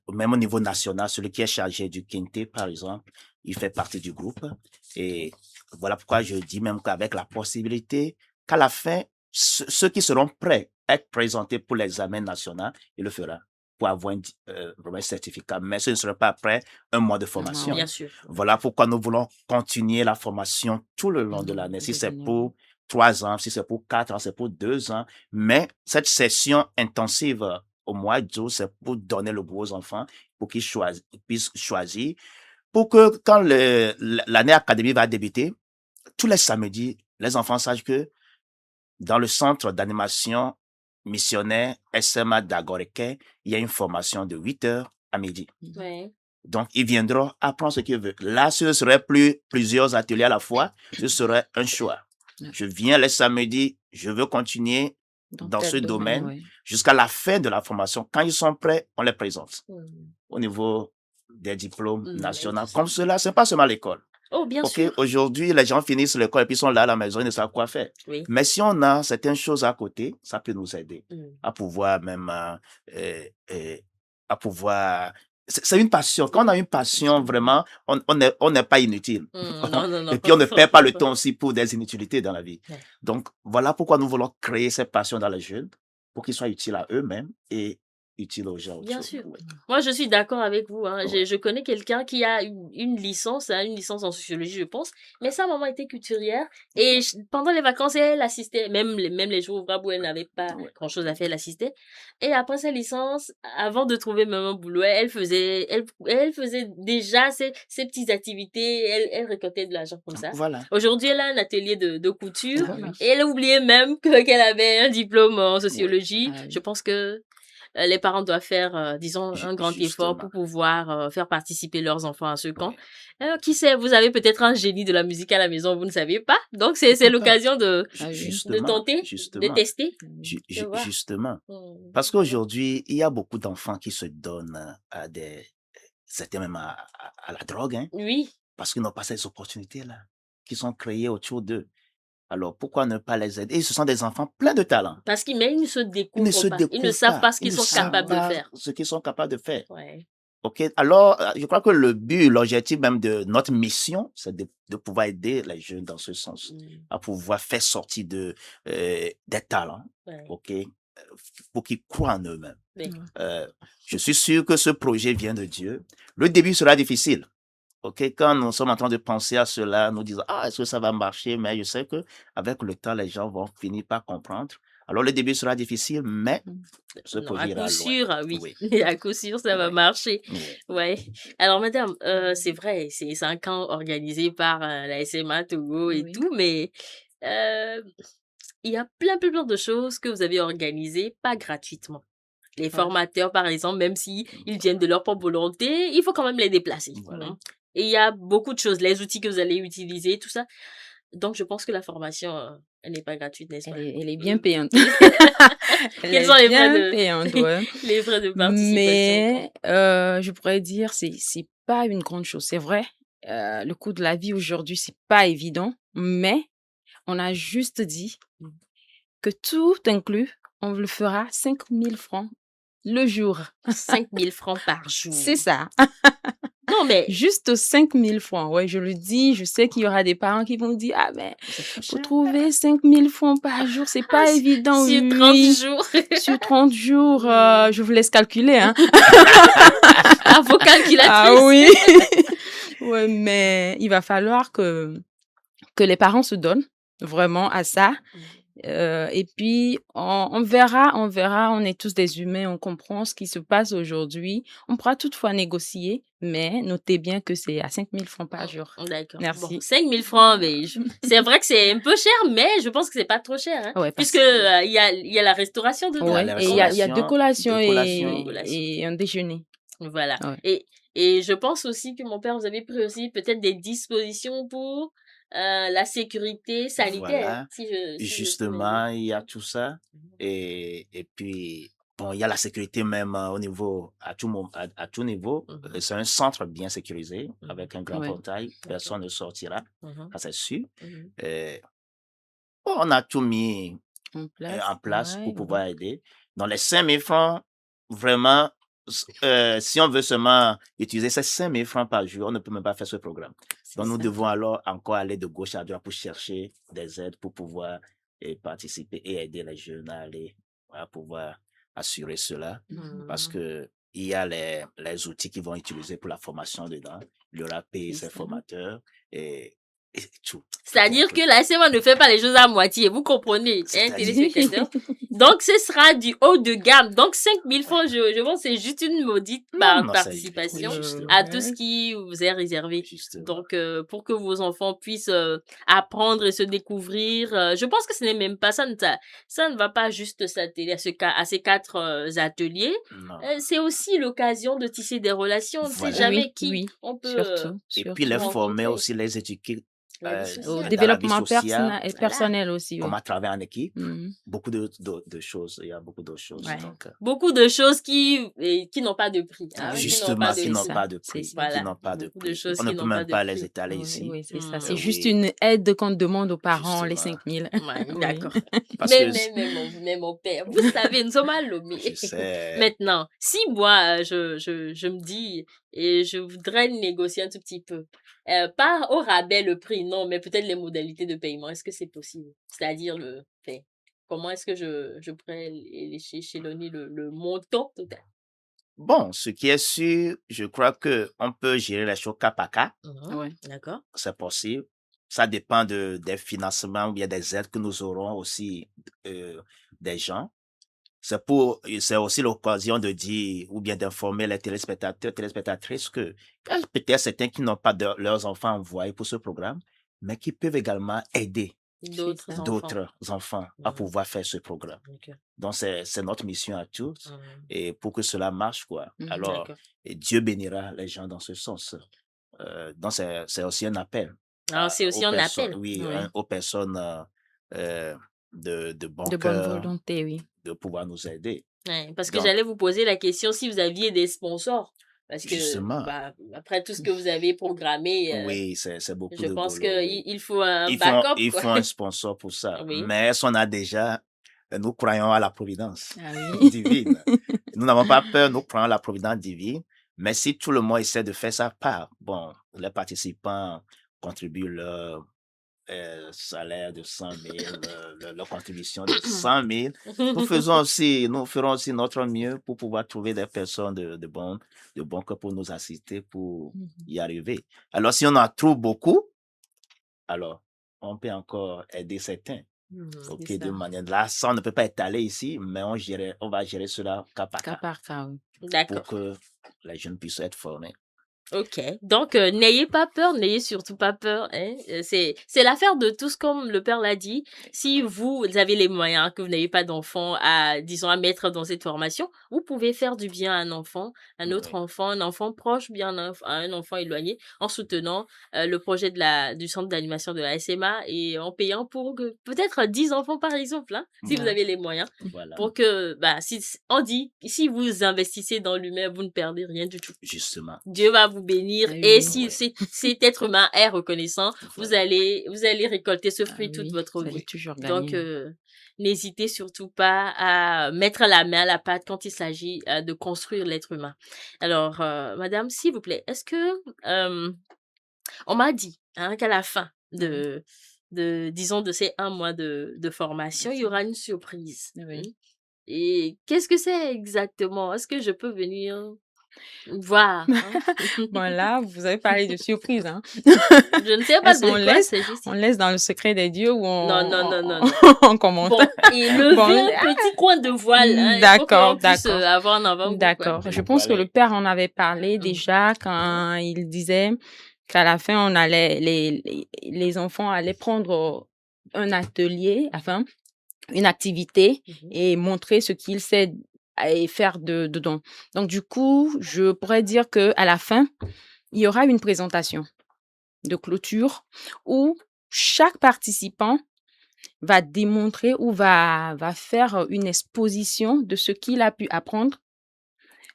Speaker 2: au niveau national, celui qui est chargé du Kente, par exemple, il fait partie du groupe. Et voilà pourquoi je dis même qu'avec la possibilité qu'à la fin, ceux qui seront prêts à être présentés pour l'examen national, il le fera pour avoir vraiment un certificat. Mais ce ne sera pas après un mois de formation.
Speaker 1: Bien sûr.
Speaker 2: Voilà pourquoi nous voulons continuer la formation tout le long de l'année. Si c'est pour 3 ans, si c'est pour 4 ans, c'est pour 2 ans. Mais cette session intensive au mois d'août, c'est pour donner le goût aux enfants, pour qu'ils puissent choisir, pour que quand l'année académique va débuter, tous les samedis, les enfants sachent que dans le centre d'animation missionnaire SMA d'Agoreke, il y a une formation de 8h à midi.
Speaker 1: Ouais.
Speaker 2: Donc, ils viendront apprendre ce qu'ils veulent. Là, ce ne serait plus plusieurs ateliers à la fois, ce serait un choix. Je viens les samedis, je veux continuer dans ce domaine jusqu'à la fin de la formation. Quand ils sont prêts, on les présente au niveau des diplômes nationaux. Comme cela, ce n'est pas seulement l'école.
Speaker 1: Oh, bien sûr.
Speaker 2: Aujourd'hui, les gens finissent l'école et puis sont là à la maison, ils ne savent quoi faire.
Speaker 1: Oui.
Speaker 2: Mais si on a certaines choses à côté, ça peut nous aider à pouvoir même, à pouvoir. C'est une passion. Quand on a une passion, vraiment, on n'est pas inutile.
Speaker 1: Non.
Speaker 2: Et puis, on ne perd pas le temps aussi pour des inutilités dans la vie. Ouais. Donc, voilà pourquoi nous voulons créer cette passion dans les jeunes pour qu'ils soient utiles à eux-mêmes et utiles aux gens.
Speaker 1: Bien sûr. Ouais. Moi, je suis d'accord avec vous. Hein. Ouais. Je connais quelqu'un qui a une licence en sociologie, je pense. Mais sa maman était couturière. Et pendant les vacances, elle assistait, même les jours ouvrables où elle n'avait pas grand-chose à faire, elle assistait. Et après sa licence, avant de trouver même un boulot, elle faisait déjà ses petites activités. Elle récoltait de l'argent comme ça.
Speaker 2: Voilà.
Speaker 1: Aujourd'hui, elle a un atelier de couture. Et elle a oublié même qu'elle avait un diplôme en sociologie. Je pense que les parents doivent faire, disons, un grand effort pour pouvoir faire participer leurs enfants à ce camp. Qui sait, vous avez peut-être un génie de la musique à la maison, vous ne savez pas. Donc, c'est l'occasion de tenter, de tester.
Speaker 2: Justement. Parce qu'aujourd'hui, il y a beaucoup d'enfants qui se donnent à certains même à la drogue. Hein,
Speaker 1: oui.
Speaker 2: Parce qu'ils n'ont pas ces opportunités-là qui sont créées autour d'eux. Alors, pourquoi ne pas les aider? Et ce sont des enfants pleins de talent.
Speaker 1: Parce qu'ils ne se découvrent pas. Ils ne savent pas ce qu'ils sont capables de faire.
Speaker 2: Ce qu'ils sont capables de faire.
Speaker 1: Ouais.
Speaker 2: OK. Alors, je crois que l'objectif même de notre mission, c'est de pouvoir aider les jeunes dans ce sens, à pouvoir faire sortir des talents,
Speaker 1: Ouais.
Speaker 2: OK, pour qu'ils croient en eux-mêmes.
Speaker 1: Oui.
Speaker 2: Je suis sûr que ce projet vient de Dieu. Le début sera difficile. OK, quand nous sommes en train de penser à cela, nous disons, ah, est-ce que ça va marcher? Mais je sais que avec le temps, les gens vont finir par comprendre. Alors, le début sera difficile, mais ce
Speaker 1: Non, à
Speaker 2: projet
Speaker 1: coup
Speaker 2: ira loin.
Speaker 1: sûr, oui.
Speaker 2: Oui.
Speaker 1: À coup sûr, ça va
Speaker 2: Oui.
Speaker 1: marcher.
Speaker 2: Oui.
Speaker 1: Ouais. Alors, madame, c'est vrai, c'est un camp organisé par la SMA Togo et
Speaker 3: Oui.
Speaker 1: tout, mais il y a plein de choses que vous avez organisées, pas gratuitement. Les
Speaker 3: Ouais.
Speaker 1: formateurs, par exemple, même si ils viennent de leur propre volonté, il faut quand même les déplacer.
Speaker 2: Voilà.
Speaker 1: Hein. Et il y a beaucoup de choses, les outils que vous allez utiliser, tout ça. Donc, je pense que la formation, elle n'est pas gratuite, n'est-ce pas?
Speaker 3: Elle est bien payante. Elle
Speaker 1: Quels
Speaker 3: est
Speaker 1: sont les frais
Speaker 3: bien
Speaker 1: de
Speaker 3: payante, ouais.
Speaker 1: les frais de participation?
Speaker 3: Mais je pourrais dire, c'est pas une grande chose. C'est vrai, le coût de la vie aujourd'hui, c'est pas évident, mais on a juste dit que tout inclus, on le fera 5 000 francs le jour.
Speaker 1: 5 000 francs par jour.
Speaker 3: C'est ça.
Speaker 1: Non, mais
Speaker 3: Juste 5 000 francs. Ouais, je le dis. Je sais qu'il y aura des parents qui vont dire, ah ben, faut trouver 5 000 francs par jour, c'est pas évident.
Speaker 1: sur 30
Speaker 3: Oui,
Speaker 1: jours.
Speaker 3: sur 30 jours, je vous laisse calculer, hein.
Speaker 1: Ah, vos calculatrices.
Speaker 3: Ah oui. Ouais, mais il va falloir que les parents se donnent vraiment à ça. Et puis, on verra, on est tous des humains, on comprend ce qui se passe aujourd'hui. On pourra toutefois négocier, mais notez bien que c'est à 5 000 francs par jour.
Speaker 1: D'accord.
Speaker 3: Merci.
Speaker 1: Bon, 5 000 francs, mais c'est vrai que c'est un peu cher, mais je pense que c'est pas trop cher. Hein,
Speaker 3: Ouais, parce
Speaker 1: puisque il y a la restauration dedans.
Speaker 3: Ouais,
Speaker 2: la
Speaker 3: et il y a
Speaker 2: restauration,
Speaker 3: deux collations
Speaker 2: collation.
Speaker 3: et un déjeuner.
Speaker 1: Voilà.
Speaker 3: Ouais.
Speaker 1: Et je pense aussi que mon père, vous avez pris aussi peut-être des dispositions pour la sécurité sanitaire.
Speaker 2: Voilà.
Speaker 1: Si je puis
Speaker 2: Justement, il y a tout ça.
Speaker 1: Mhm.
Speaker 2: Et puis, bon, il y a la sécurité même au niveau, à tout niveau.
Speaker 1: Mhm.
Speaker 2: C'est un centre bien sécurisé,
Speaker 1: Mhm.
Speaker 2: avec un grand
Speaker 3: Ouais.
Speaker 2: portail. Personne ne sortira,
Speaker 1: Mhm.
Speaker 2: ça c'est sûr.
Speaker 1: Mhm.
Speaker 2: Bon, on a tout mis
Speaker 3: En
Speaker 2: en place
Speaker 3: ouais,
Speaker 2: pour pouvoir aider. Dans les 5 000 francs, vraiment, si on veut seulement utiliser ces 5 000 francs par jour, on ne peut même pas faire ce programme. Donc, nous
Speaker 3: ça.
Speaker 2: devons alors encore aller de gauche à droite pour chercher des aides pour pouvoir participer et aider les jeunes à pouvoir assurer cela. Parce
Speaker 1: Mhm.
Speaker 2: que il y a les outils qu'ils vont utiliser pour la formation dedans. Il y aura payer
Speaker 3: C'est
Speaker 2: ses
Speaker 3: ça.
Speaker 2: formateurs et tout.
Speaker 1: C'est-à-dire que la SMA ne fait pas les choses à moitié, vous comprenez, hein,
Speaker 2: C'est-à-dire-
Speaker 1: téléspectateurs. Donc, ce sera du haut de gamme. Donc, 5 000 francs, je pense que c'est juste une maudite
Speaker 2: Non, c'est-
Speaker 1: participation
Speaker 2: oui, justement.
Speaker 1: à tout ce qui vous est réservé.
Speaker 2: Justement.
Speaker 1: Donc, pour que vos enfants puissent apprendre et se découvrir, je pense que ce n'est même pas ça. Ça ne va pas juste s'atteler à ces 4 ateliers.
Speaker 2: Non.
Speaker 1: C'est aussi l'occasion de tisser des relations. On ne sait
Speaker 2: Voilà.
Speaker 1: jamais
Speaker 3: Oui,
Speaker 1: qui
Speaker 3: oui,
Speaker 1: on peut
Speaker 3: surtout,
Speaker 2: Et
Speaker 3: surtout.
Speaker 2: puis les
Speaker 1: rencontrer.
Speaker 2: former aussi, les éduquer
Speaker 1: La vie
Speaker 3: Au
Speaker 1: sociale.
Speaker 2: dans la vie
Speaker 3: développement
Speaker 2: sociale,
Speaker 3: et personnel aussi,
Speaker 2: comment
Speaker 3: ouais.
Speaker 2: travailler en équipe,
Speaker 3: Mhm.
Speaker 2: beaucoup de choses. Il y a beaucoup d'autres choses.
Speaker 3: Ouais.
Speaker 2: Donc,
Speaker 1: Beaucoup de choses qui n'ont pas de prix.
Speaker 3: Ah
Speaker 1: Hein,
Speaker 3: oui,
Speaker 2: justement, qui
Speaker 3: c'est
Speaker 2: n'ont
Speaker 3: ça,
Speaker 2: pas de
Speaker 3: c'est
Speaker 2: prix.
Speaker 3: ça.
Speaker 1: Voilà.
Speaker 2: Qui n'ont pas de
Speaker 1: Beaucoup de
Speaker 2: prix.
Speaker 1: choses
Speaker 2: On ne
Speaker 1: qui
Speaker 2: peut
Speaker 1: n'ont pas
Speaker 2: même
Speaker 1: de
Speaker 2: pas
Speaker 1: prix.
Speaker 2: les étaler
Speaker 3: Oui,
Speaker 2: ici.
Speaker 3: oui, c'est ça.
Speaker 1: Mm.
Speaker 3: C'est juste
Speaker 2: Oui,
Speaker 3: une aide qu'on demande aux parents, les
Speaker 2: justement.
Speaker 3: 5 000.
Speaker 1: Ouais,
Speaker 3: Oui.
Speaker 1: d'accord.
Speaker 2: Parce
Speaker 1: Mais,
Speaker 2: que
Speaker 1: mais mon père, vous savez, nous sommes à Lomé.
Speaker 2: je sais.
Speaker 1: Maintenant, si moi, je me dis et je voudrais négocier un tout petit peu, pas au rabais le prix, non, mais peut-être les modalités de paiement, est-ce que c'est possible? C'est-à-dire comment est-ce que je pourrais échelonner le montant total?
Speaker 2: Bon, ce qui est sûr, je crois que on peut gérer les choses cas par cas.
Speaker 1: Mhm.
Speaker 3: Ouais.
Speaker 1: D'accord.
Speaker 2: C'est possible. Ça dépend des financements ou bien des aides que nous aurons aussi des gens. C'est aussi l'occasion de dire ou bien d'informer les téléspectateurs, téléspectatrices que il y a peut-être certains qui n'ont pas leurs enfants envoyés pour ce programme, mais qui peuvent également aider
Speaker 1: D'autres
Speaker 3: ça.
Speaker 1: enfants.
Speaker 2: d'autres enfants à
Speaker 1: Mhm.
Speaker 2: pouvoir faire ce programme.
Speaker 1: Ok.
Speaker 2: Donc, c'est notre mission à tous
Speaker 1: Mhm.
Speaker 2: et pour que cela marche, quoi.
Speaker 3: Mhm.
Speaker 2: Alors,
Speaker 1: D'accord.
Speaker 2: et Dieu bénira les gens dans ce sens. Donc, c'est aussi un appel
Speaker 1: Alors, c'est aussi
Speaker 2: aux
Speaker 1: un
Speaker 2: personnes,
Speaker 1: appel.
Speaker 2: oui,
Speaker 3: Ouais.
Speaker 2: aux personnes de bon
Speaker 3: De bonne
Speaker 2: cœur
Speaker 3: volonté, oui.
Speaker 2: de pouvoir nous aider.
Speaker 1: Ouais, parce que
Speaker 2: Donc,
Speaker 1: j'allais vous poser la question si vous aviez des sponsors. Parce que,
Speaker 2: justement,
Speaker 1: après tout ce que vous avez programmé,
Speaker 2: oui, c'est beaucoup
Speaker 1: je
Speaker 2: de
Speaker 1: pense
Speaker 2: boulot. Oui.
Speaker 1: qu'il faut un
Speaker 2: Il faut,
Speaker 1: backup,
Speaker 2: il
Speaker 1: quoi.
Speaker 2: faut un sponsor pour ça.
Speaker 1: Oui.
Speaker 2: Mais si on a déjà, nous croyons à la providence
Speaker 3: Ah oui.
Speaker 2: divine. Nous n'avons pas peur, nous croyons à la providence divine. Mais si tout le monde essaie de faire sa part, bon, les participants contribuent leur salaire de 100 000, leur contribution de 100 000. Nous ferons aussi notre mieux pour pouvoir trouver des personnes de bon cœur pour nous assister, pour y arriver. Alors, si on en trouve beaucoup, alors, on peut encore aider certains. Ok,
Speaker 3: C'est
Speaker 2: de
Speaker 3: ça.
Speaker 2: manière là, ça, on ne peut pas étaler ici, mais on va gérer cela cas par
Speaker 3: Cas
Speaker 2: cas
Speaker 3: par cas, oui.
Speaker 2: pour
Speaker 1: D'accord.
Speaker 2: que les jeunes puissent être formés.
Speaker 1: Ok, donc n'ayez pas peur, n'ayez surtout pas peur. Hein. C'est l'affaire de tous, comme le père l'a dit. Si vous avez les moyens, que vous n'avez pas d'enfant disons, à mettre dans cette formation, vous pouvez faire du bien à un enfant, un autre
Speaker 2: Oui.
Speaker 1: enfant, un enfant proche, bien à un enfant éloigné, en soutenant le projet du centre d'animation de la SMA et en payant pour peut-être 10 enfants par exemple, hein, si vous
Speaker 3: Ouais.
Speaker 1: avez les moyens.
Speaker 2: Voilà,
Speaker 1: Pour que, on dit, si vous investissez dans l'humain, vous ne perdez rien du tout.
Speaker 2: justement.
Speaker 1: Dieu va vous bénir
Speaker 3: Ah
Speaker 1: et
Speaker 3: oui.
Speaker 1: si
Speaker 2: Ouais.
Speaker 1: cet être humain est reconnaissant, vous
Speaker 2: Voilà.
Speaker 1: allez récolter ce
Speaker 3: Ah
Speaker 1: fruit toute
Speaker 3: oui,
Speaker 1: votre
Speaker 3: vous allez
Speaker 1: vie.
Speaker 3: toujours
Speaker 1: Donc,
Speaker 3: gagner.
Speaker 1: n'hésitez surtout pas à mettre la main à la pâte quand il s'agit de construire l'être humain. Alors, madame, s'il vous plaît, est-ce que on m'a dit hein, qu'à la fin
Speaker 3: Oui.
Speaker 1: disons, de ces 1 mois de formation, il y aura une surprise.
Speaker 3: Oui.
Speaker 1: Hein. Et qu'est-ce que c'est exactement? Est-ce que je peux venir voir? Hein?
Speaker 3: Bon, là, vous avez parlé de surprise, hein.
Speaker 1: Je ne sais pas
Speaker 3: Est-ce qu'on
Speaker 1: de quoi il
Speaker 3: laisse,
Speaker 1: s'agit.
Speaker 3: on laisse dans le secret des dieux ou
Speaker 1: Non, non, non, non, non.
Speaker 3: on commente?
Speaker 1: Bon, et levez
Speaker 3: Bon,
Speaker 1: un petit coin de voile, hein, pour que
Speaker 3: d'accord,
Speaker 1: l'on puisse
Speaker 3: d'accord,
Speaker 1: avoir un avant-goût, quoi.
Speaker 3: d'accord. Je pense que le père en avait parlé déjà quand il disait qu'à la fin, les enfants allaient prendre un atelier, enfin, une activité et montrer ce qu'ils savent et faire dedans. Donc, du coup, je pourrais dire que à la fin, il y aura une présentation de clôture où chaque participant va démontrer ou va faire une exposition de ce qu'il a pu apprendre.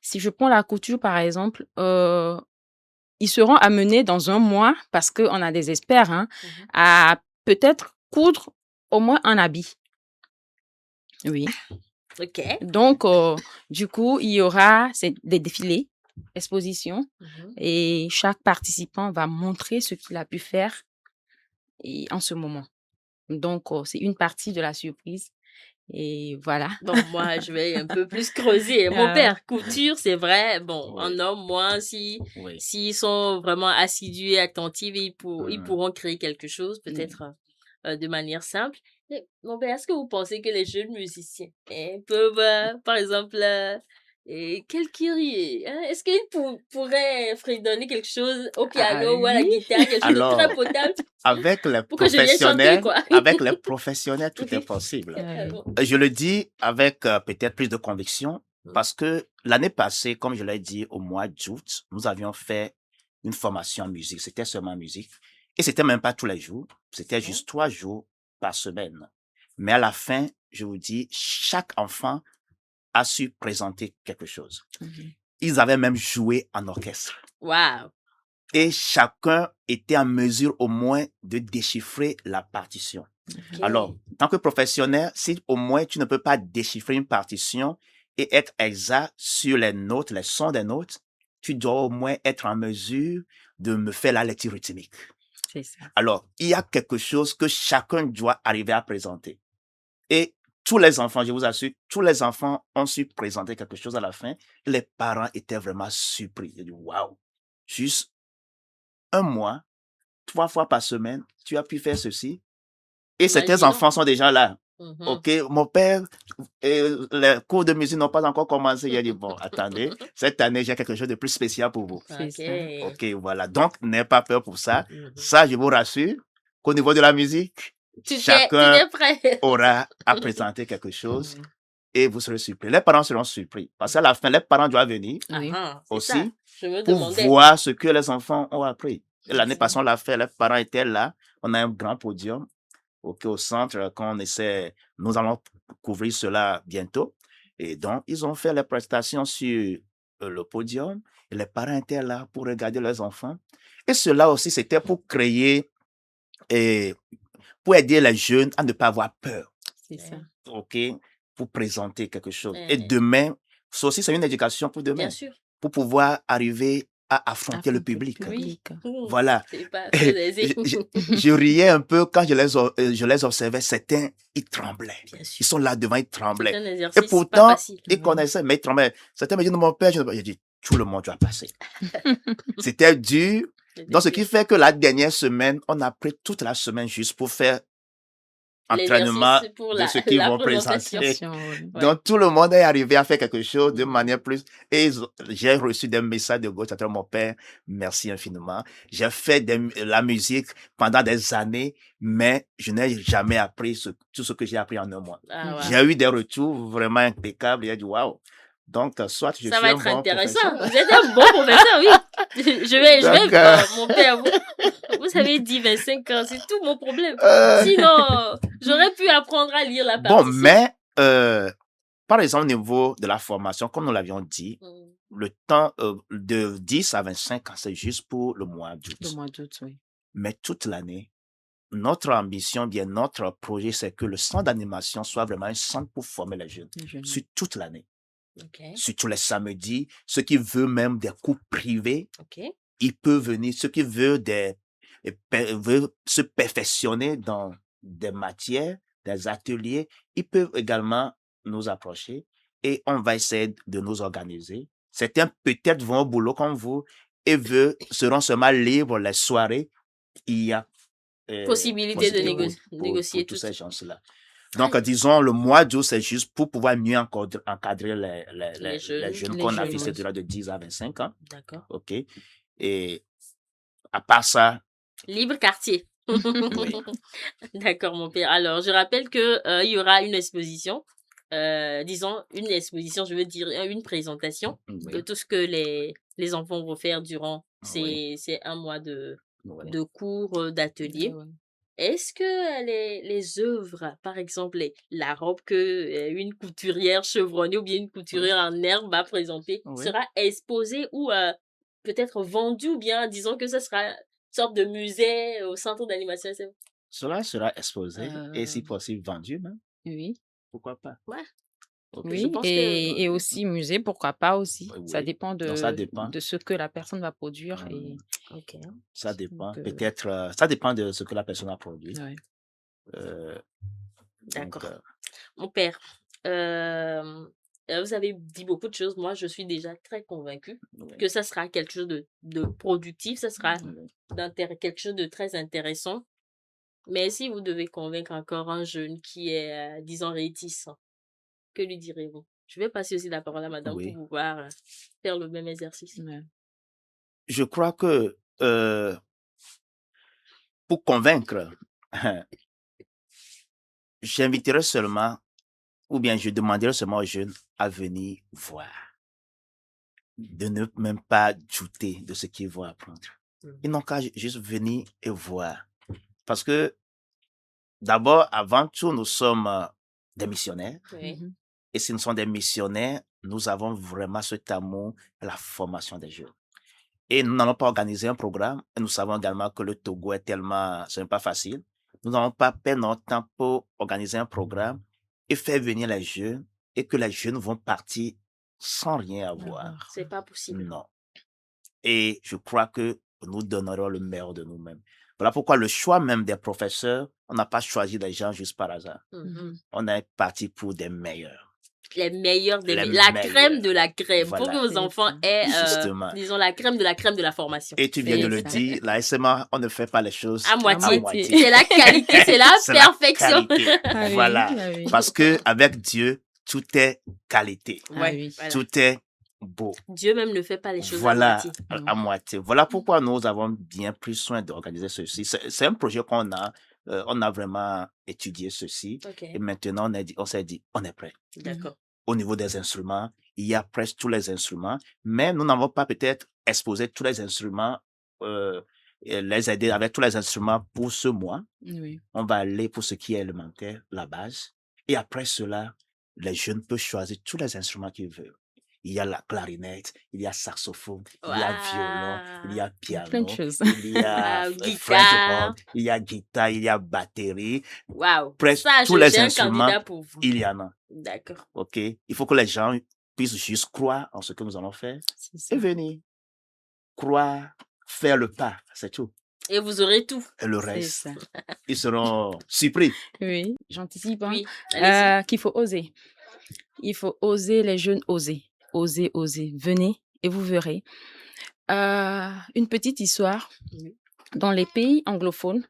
Speaker 3: Si je prends la couture, par exemple, ils seront amenés dans 1 mois, parce qu'on a des experts, hein, à peut-être coudre au moins un habit. Oui.
Speaker 1: Ok.
Speaker 3: Donc, du coup, il y aura des défilés, expositions, et chaque participant va montrer ce qu'il a pu faire en ce moment. Donc, c'est une partie de la surprise. Et voilà.
Speaker 1: Bon, moi, je vais un peu plus creuser. Mon père, couture, c'est vrai. Bon,
Speaker 2: Oui.
Speaker 1: un homme, moi,
Speaker 2: Oui.
Speaker 1: s'ils sont vraiment assidus et attentifs, ils pourront créer quelque chose, peut-être de manière simple. Mais, mon père, est-ce que vous pensez que les jeunes musiciens peuvent, par exemple, quel Kyrie, hein, est-ce qu'ils pourraient fredonner quelque chose au
Speaker 3: Ah
Speaker 1: piano ou à la
Speaker 3: oui.
Speaker 1: guitare, quelque chose de très
Speaker 2: Alors,
Speaker 1: potable
Speaker 2: avec les
Speaker 1: pour que je vienne chanter,
Speaker 2: professionnels,
Speaker 1: quoi?
Speaker 2: tout est possible.
Speaker 3: Ouais.
Speaker 2: Je le dis avec peut-être plus de conviction
Speaker 1: Mm.
Speaker 2: parce que l'année passée, comme je l'ai dit, au mois d'août, nous avions fait une formation en musique. C'était seulement en musique. Et c'était même pas tous les jours. C'était juste 3 jours par semaine. Mais à la fin, je vous dis, chaque enfant a su présenter quelque chose. Ils avaient même joué en orchestre.
Speaker 1: Waouh!
Speaker 2: Et chacun était en mesure au moins de déchiffrer la partition.
Speaker 1: Ok.
Speaker 2: Alors, en tant que professionnel, si au moins tu ne peux pas déchiffrer une partition et être exact sur les notes, les sons des notes, tu dois au moins être en mesure de me faire la lecture rythmique.
Speaker 3: C'est ça.
Speaker 2: Alors, il y a quelque chose que chacun doit arriver à présenter. Et tous les enfants, je vous assure, tous les enfants ont su présenter quelque chose à la fin. Les parents étaient vraiment surpris. Ils ont dit, waouh, juste 1 mois, 3 fois par semaine, tu as pu faire ceci. Et certains
Speaker 1: Imaginons.
Speaker 2: enfants sont déjà là.
Speaker 1: Mhm.
Speaker 2: OK, mon père, les cours de musique n'ont pas encore commencé. Il a dit, bon, attendez, cette année, j'ai quelque chose de plus spécial pour vous.
Speaker 3: C'est ça.
Speaker 1: Ok.
Speaker 2: OK, voilà. Donc, n'ayez pas peur pour ça.
Speaker 1: Mhm.
Speaker 2: Ça, je vous rassure qu'au niveau de la musique,
Speaker 1: Tu
Speaker 2: chacun
Speaker 1: t'es prêt?
Speaker 2: aura à présenter quelque chose et vous serez surpris. Les parents seront surpris. Parce qu'à la fin, les parents doivent venir
Speaker 3: Oui.
Speaker 1: C'est
Speaker 2: aussi
Speaker 1: ça. Je me
Speaker 2: pour
Speaker 1: demandais.
Speaker 2: voir ce que les enfants ont appris. Et l'année passée, on l'a fait, les parents étaient là. On a un grand podium au centre quand on essaie. Nous allons couvrir cela bientôt. Et donc, ils ont fait les prestations sur le podium. Et les parents étaient là pour regarder leurs enfants. Et cela aussi, c'était pour créer et pour aider les jeunes à ne pas avoir peur.
Speaker 3: C'est ça.
Speaker 2: OK? Pour présenter quelque chose.
Speaker 1: Ouais.
Speaker 2: Et demain, ça aussi, c'est une éducation pour demain.
Speaker 1: Bien sûr.
Speaker 2: pour pouvoir arriver à affronter le public.
Speaker 3: Oui.
Speaker 2: Voilà.
Speaker 1: C'est pas très aisé.
Speaker 2: Je riais un peu quand je les observais. Certains, ils tremblaient.
Speaker 1: Bien sûr.
Speaker 2: Ils sont là devant, ils
Speaker 1: C'est
Speaker 2: tremblaient.
Speaker 1: un
Speaker 2: Et
Speaker 1: exercice pas
Speaker 2: pourtant,
Speaker 1: facile.
Speaker 2: ils connaissaient, mais ils tremblaient. Certains me disent, mon père, j'ai dit, tout le monde doit passer. C'était dur. Donc, ce qui fait que la dernière semaine, on a pris toute la semaine juste pour faire entraînement
Speaker 1: L'exercice pour
Speaker 2: de
Speaker 1: la,
Speaker 2: ce qu'ils
Speaker 1: la
Speaker 2: vont
Speaker 1: présentation.
Speaker 2: présenter.
Speaker 1: Ouais.
Speaker 2: Donc, tout le monde est arrivé à faire quelque chose de
Speaker 1: Mhm.
Speaker 2: manière plus... Et j'ai reçu des messages de gauche à travers mon père. Merci infiniment. J'ai fait la musique pendant des années, mais je n'ai jamais appris tout ce que j'ai appris en un mois.
Speaker 1: Ah, ouais.
Speaker 2: J'ai eu des retours vraiment impeccables. J'ai dit, waouh. Donc, soit je
Speaker 1: Ça
Speaker 2: suis
Speaker 1: va
Speaker 2: un
Speaker 1: être
Speaker 2: bon
Speaker 1: intéressant.
Speaker 2: professeur.
Speaker 1: Vous êtes un bon professeur, oui.
Speaker 2: Donc,
Speaker 1: Mon père, vous avez dit 25 ans, c'est tout mon problème.
Speaker 2: euh,
Speaker 1: Sinon, j'aurais pu apprendre à lire la
Speaker 2: bon,
Speaker 1: partition.
Speaker 2: mais, par exemple, au niveau de la formation, comme nous l'avions dit, le temps de 10 à 25 ans, c'est juste pour le mois d'août.
Speaker 3: Le mois d'août, oui.
Speaker 2: Mais toute l'année, notre ambition, bien notre projet, c'est que le centre d'animation soit vraiment un centre pour former les jeunes sur toute l'année.
Speaker 1: Ok,
Speaker 2: Surtout les samedis, ceux qui veulent même des cours privés,
Speaker 1: ok.
Speaker 2: ils peuvent venir. Ceux qui veulent veulent se perfectionner dans des matières, des ateliers, ils peuvent également nous approcher et on va essayer de nous organiser. Certains peut-être vont au boulot comme vous et seront seulement libres les soirées. Il y a
Speaker 1: Possibilité de
Speaker 2: pour
Speaker 1: négocier
Speaker 2: tous
Speaker 1: tout
Speaker 2: ces
Speaker 1: ça.
Speaker 2: gens-là. Donc, disons, le mois d'août, c'est juste pour pouvoir mieux encadrer les jeunes
Speaker 3: les
Speaker 2: qu'on a
Speaker 3: jeunes,
Speaker 2: fixés
Speaker 3: oui.
Speaker 2: de 10 à 25 ans.
Speaker 1: D'accord.
Speaker 2: OK. Et à part ça,
Speaker 1: Libre quartier.
Speaker 2: oui.
Speaker 1: D'accord, mon père. Alors, je rappelle que il y aura une exposition. Disons, une exposition, je veux dire, une présentation de
Speaker 2: Oui.
Speaker 1: tout ce que les enfants vont faire durant
Speaker 2: Oui.
Speaker 1: ces un mois de
Speaker 2: Oui.
Speaker 1: cours, d'ateliers.
Speaker 3: Ouais.
Speaker 1: Est-ce que les œuvres, par exemple, la robe que une couturière chevronnée ou bien une couturière en herbe va présenter,
Speaker 2: Oui.
Speaker 1: sera exposée ou peut-être vendue ou bien disons que ce sera une sorte de musée au centre d'animation SM?
Speaker 2: Cela sera exposé et si possible vendu même.
Speaker 3: Oui.
Speaker 2: Pourquoi pas?
Speaker 1: Ouais.
Speaker 2: OK.
Speaker 1: Je
Speaker 3: Oui,
Speaker 1: pense que
Speaker 3: et aussi musée, pourquoi pas aussi. Ça
Speaker 2: Oui.
Speaker 3: dépend
Speaker 2: Donc, ça dépend.
Speaker 3: de ce que la personne va produire. Et
Speaker 1: ok.
Speaker 2: Ça dépend.
Speaker 3: Donc,
Speaker 2: Peut-être, ça dépend de ce que la personne a produit.
Speaker 3: ouais.
Speaker 2: Donc,
Speaker 1: D'accord. Mon père, vous avez dit beaucoup de choses. Moi, je suis déjà très convaincue
Speaker 2: oui.
Speaker 1: que ça sera quelque chose de productif, ça sera
Speaker 2: Oui.
Speaker 1: quelque chose de très intéressant. Mais si vous devez convaincre encore un jeune qui est, disons, réticent, que lui direz-vous? Je vais passer aussi la parole à madame
Speaker 2: Oui.
Speaker 1: pour pouvoir faire le même exercice.
Speaker 3: Ouais.
Speaker 2: Je crois que pour convaincre, j'inviterai seulement, ou bien je demanderai seulement aux jeunes à venir voir, de ne même pas douter de ce qu'ils vont apprendre. Ils n'ont qu'à juste venir et voir. Parce que d'abord, avant tout, nous sommes des missionnaires.
Speaker 1: Oui.
Speaker 2: Et si nous sommes des missionnaires, nous avons vraiment cet amour à la formation des jeunes. Et nous n'allons pas organiser un programme. Et nous savons également que le Togo est tellement, ce n'est pas facile. Nous n'allons pas perdre notre temps pour organiser un programme et faire venir les jeunes et que les jeunes vont partir sans rien avoir.
Speaker 1: C'est pas possible.
Speaker 2: Non. Et je crois que nous donnerons le meilleur de nous-mêmes. Voilà pourquoi le choix même des professeurs, on n'a pas choisi des gens juste par hasard. On est parti pour des meilleurs.
Speaker 1: Les meilleurs
Speaker 2: Les
Speaker 1: la
Speaker 2: meilleurs.
Speaker 1: crème de la crème.
Speaker 2: Voilà.
Speaker 1: Pour que vos enfants aient,
Speaker 2: Justement.
Speaker 1: disons, la crème de la formation.
Speaker 2: Et tu viens de
Speaker 3: C'est
Speaker 2: le
Speaker 3: ça.
Speaker 2: dire, la SMA, on ne fait pas les choses
Speaker 1: À moitié.
Speaker 3: moitié.
Speaker 1: C'est la qualité, c'est la
Speaker 2: C'est la
Speaker 1: perfection.
Speaker 2: qualité.
Speaker 3: Ah oui,
Speaker 2: Voilà.
Speaker 3: ah oui.
Speaker 2: Parce que avec Dieu, tout est qualité.
Speaker 3: Ah
Speaker 1: Ouais,
Speaker 3: oui.
Speaker 1: voilà.
Speaker 2: Tout est beau.
Speaker 1: Dieu même ne fait pas les choses
Speaker 2: Voilà,
Speaker 1: à moitié.
Speaker 2: à moitié. Voilà pourquoi nous avons bien pris soin d'organiser ceci. C'est un projet qu'on a, on a vraiment étudié ceci.
Speaker 1: Ok,
Speaker 2: Et maintenant, on s'est dit, on est prêt.
Speaker 1: d'accord.
Speaker 2: Au niveau des instruments, il y a presque tous les instruments, mais nous n'avons pas peut-être exposé tous les instruments, et les aider avec tous les instruments pour ce mois.
Speaker 3: Oui.
Speaker 2: On va aller pour ce qui est élémentaire, la base. Et après cela, les jeunes peuvent choisir tous les instruments qu'ils veulent. Il y a la clarinette, il y a saxophone, il y a violon, il y a piano,
Speaker 3: Plein de choses.
Speaker 2: il y a French
Speaker 1: Guitare.
Speaker 2: horn, il y a guitare, il y a batterie.
Speaker 1: Waouh.
Speaker 2: Presque
Speaker 1: Ça,
Speaker 2: tous les
Speaker 1: j'ai un
Speaker 2: instruments,
Speaker 1: candidat pour vous.
Speaker 2: il y en a.
Speaker 1: D'accord.
Speaker 2: OK? Il faut que les gens puissent juste croire en ce que nous allons faire
Speaker 3: C'est ça.
Speaker 2: et venir. Croire, faire le pas, c'est tout.
Speaker 1: Et vous aurez tout.
Speaker 2: Et le
Speaker 3: C'est
Speaker 2: reste,
Speaker 3: ça.
Speaker 2: ils seront surpris.
Speaker 3: Oui, j'anticipe, hein.
Speaker 1: Oui, allez-y.
Speaker 3: Qu'il faut oser. Il faut oser, les jeunes, oser. Oser, oser. Venez et vous verrez. Une petite histoire.
Speaker 1: Oui.
Speaker 3: Dans les pays anglophones,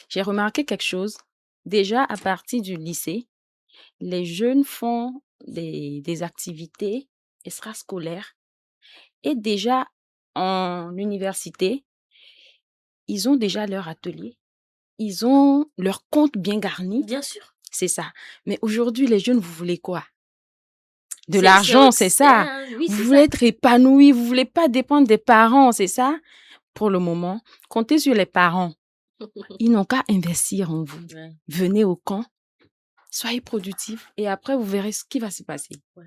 Speaker 3: j'ai remarqué quelque chose. Déjà, à partir du lycée, les jeunes font des activités extrascolaires. Et déjà, en université, ils ont déjà leur atelier. Ils ont leur compte bien garni.
Speaker 1: Bien sûr.
Speaker 3: C'est ça. Mais aujourd'hui, les jeunes, vous voulez quoi? De
Speaker 1: C'est-
Speaker 3: l'argent,
Speaker 1: c'est-
Speaker 3: c'est ça.
Speaker 1: Oui,
Speaker 3: Vous
Speaker 1: c'est
Speaker 3: voulez
Speaker 1: ça.
Speaker 3: être épanoui, vous voulez pas dépendre des parents, c'est ça? Pour le moment, comptez sur les parents. Ils n'ont qu'à investir en vous.
Speaker 1: Ouais.
Speaker 3: Venez au camp, soyez productifs et après, vous verrez ce qui va se passer.
Speaker 1: Ouais.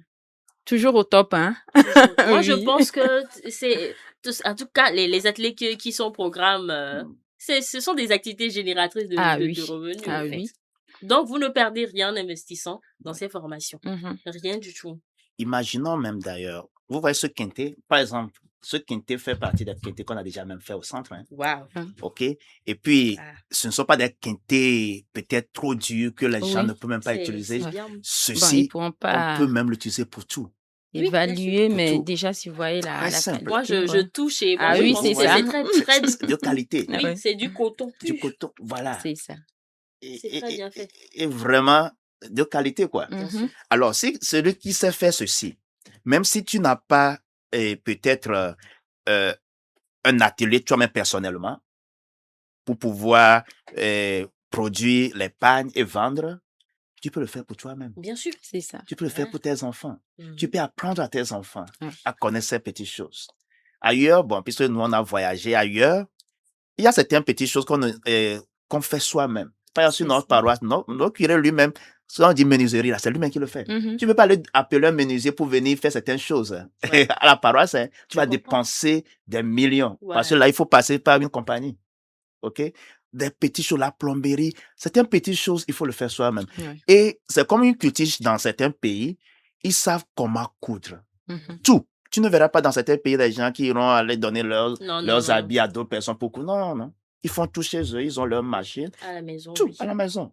Speaker 3: Toujours au top, hein?
Speaker 1: Moi, je
Speaker 3: Oui.
Speaker 1: pense que c'est, en tout cas, les athlètes qui sont au programme, ce sont des activités génératrices
Speaker 3: Ah
Speaker 1: de
Speaker 3: oui.
Speaker 1: revenus,
Speaker 3: Ah
Speaker 1: en fait.
Speaker 3: oui.
Speaker 1: Donc, vous ne perdez rien en investissant dans ces formations.
Speaker 3: Mhm.
Speaker 1: Rien du tout.
Speaker 2: Imaginons même d'ailleurs, vous voyez ce quintet, par exemple, ce quintet fait partie des quintets qu'on a déjà même fait au centre. Hein,
Speaker 1: Waouh.
Speaker 2: OK? Et puis,
Speaker 1: Ah.
Speaker 2: ce ne sont pas des quintets peut-être trop durs que les gens
Speaker 3: Oui.
Speaker 2: ne peuvent même pas
Speaker 1: C'est
Speaker 2: utiliser.
Speaker 1: bien.
Speaker 3: Bon, ils
Speaker 2: Ceci,
Speaker 3: pourront
Speaker 2: on
Speaker 3: pas
Speaker 2: peut même l'utiliser pour tout.
Speaker 1: Oui, bien
Speaker 3: évaluer,
Speaker 2: Pour
Speaker 3: mais
Speaker 2: tout.
Speaker 3: déjà, si vous voyez
Speaker 2: Très
Speaker 3: la
Speaker 2: simple.
Speaker 1: Moi,
Speaker 3: qualité,
Speaker 1: je
Speaker 3: quoi.
Speaker 1: touche et moi,
Speaker 3: Ah
Speaker 1: je
Speaker 3: oui,
Speaker 1: pense
Speaker 3: c'est
Speaker 1: que
Speaker 3: ça.
Speaker 1: c'est très, très,
Speaker 2: De qualité.
Speaker 3: Ah
Speaker 1: oui,
Speaker 3: ouais.
Speaker 1: c'est du coton
Speaker 2: Du
Speaker 1: pur.
Speaker 2: coton, voilà.
Speaker 3: C'est ça.
Speaker 1: C'est très bien fait.
Speaker 2: Et vraiment de qualité, quoi.
Speaker 1: Bien
Speaker 3: Mhm.
Speaker 1: sûr.
Speaker 2: Alors, si celui qui sait faire ceci, même si tu n'as pas peut-être un atelier toi-même personnellement pour pouvoir produire l'épargne et vendre, tu peux le faire pour toi-même.
Speaker 1: Bien sûr.
Speaker 3: C'est ça.
Speaker 2: Tu peux le faire
Speaker 1: Ouais.
Speaker 2: pour tes enfants.
Speaker 1: Mhm.
Speaker 2: Tu peux apprendre à tes enfants
Speaker 3: Ouais.
Speaker 2: à connaître ces petites choses. Ailleurs, bon, puisque nous, on a voyagé ailleurs, il y a certaines petites choses qu'on fait soi-même. Par exemple, sur
Speaker 3: C'est
Speaker 2: notre
Speaker 3: ça.
Speaker 2: paroisse, notre curé lui-même, si on dit menuiserie, là, c'est lui-même qui le fait.
Speaker 3: Mhm.
Speaker 2: Tu ne peux pas aller appeler un menuisier pour venir faire certaines choses.
Speaker 1: Ouais.
Speaker 2: À la paroisse, hein, tu
Speaker 1: Je
Speaker 2: vas
Speaker 1: comprends.
Speaker 2: dépenser des millions. Parce que
Speaker 1: Ouais.
Speaker 2: là, il faut passer par une compagnie. OK? Des petites choses, la plomberie, certaines petites choses, il faut le faire soi-même.
Speaker 3: Ouais.
Speaker 2: Et c'est comme une culture dans certains pays, ils savent comment coudre.
Speaker 3: Mhm.
Speaker 2: Tout. Tu ne verras pas dans certains pays des gens qui iront aller donner
Speaker 1: Non,
Speaker 2: leurs
Speaker 1: non.
Speaker 2: habits à d'autres personnes pour coudre. Non, non. Ils font tout chez eux, ils ont leur machine,
Speaker 1: À la maison,
Speaker 2: tout
Speaker 1: oui.
Speaker 2: à la maison.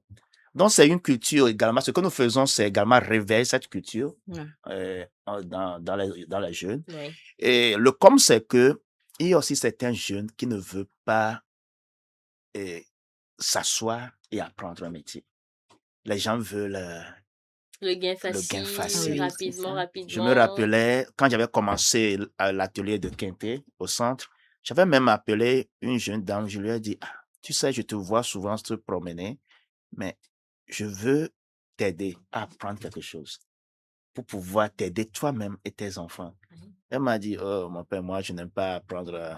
Speaker 2: Donc, c'est une culture également. Ce que nous faisons, c'est également réveiller cette culture
Speaker 3: Ouais.
Speaker 2: dans les jeunes.
Speaker 1: Oui.
Speaker 2: Et le comme c'est que il y a aussi certains jeunes qui ne veulent pas s'asseoir et apprendre un métier. Les gens veulent
Speaker 1: Le gain
Speaker 2: le gain facile.
Speaker 3: Oui,
Speaker 1: rapidement,
Speaker 3: c'est ça.
Speaker 2: Je me rappelais, quand j'avais commencé l'atelier de Quintet au centre, j'avais même appelé une jeune dame, je lui ai dit, ah, tu sais, je te vois souvent se promener, mais je veux t'aider à apprendre quelque chose pour pouvoir t'aider toi-même et tes enfants.
Speaker 1: Mhm.
Speaker 2: Elle m'a dit, oh, mon père, moi, je n'aime pas apprendre,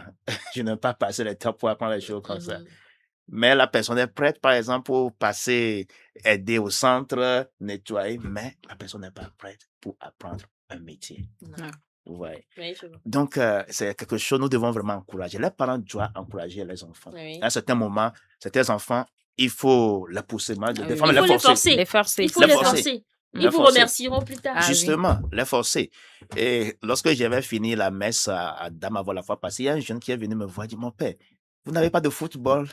Speaker 2: je n'aime pas passer le temps pour apprendre les choses comme ça.
Speaker 1: Mhm.
Speaker 2: Mais la personne est prête, par exemple, pour passer, aider au centre, nettoyer, mais la personne n'est pas prête pour apprendre un métier.
Speaker 1: Non.
Speaker 3: Ouais.
Speaker 2: Vous voyez.
Speaker 1: Oui, je vois.
Speaker 2: Donc, c'est quelque chose que nous devons vraiment encourager. Les parents doivent encourager les enfants.
Speaker 1: Oui.
Speaker 2: À un certain moment, certains enfants, il faut les pousser,
Speaker 3: Ah
Speaker 2: des
Speaker 3: oui,
Speaker 2: fois,
Speaker 3: oui.
Speaker 1: Il faut
Speaker 2: les
Speaker 1: les
Speaker 2: forcer.
Speaker 1: forcer.
Speaker 3: Les forcer,
Speaker 1: Il faut
Speaker 3: c'est
Speaker 1: les
Speaker 3: ça.
Speaker 1: forcer. Ils
Speaker 2: Les
Speaker 1: vous
Speaker 2: forcer.
Speaker 1: remercieront plus tard.
Speaker 3: Ah oui.
Speaker 2: Justement, les forcer. Et lorsque j'avais fini la messe à Damavo la fois passée, il y a un jeune qui est venu me voir et dit, mon père, vous n'avez pas de football?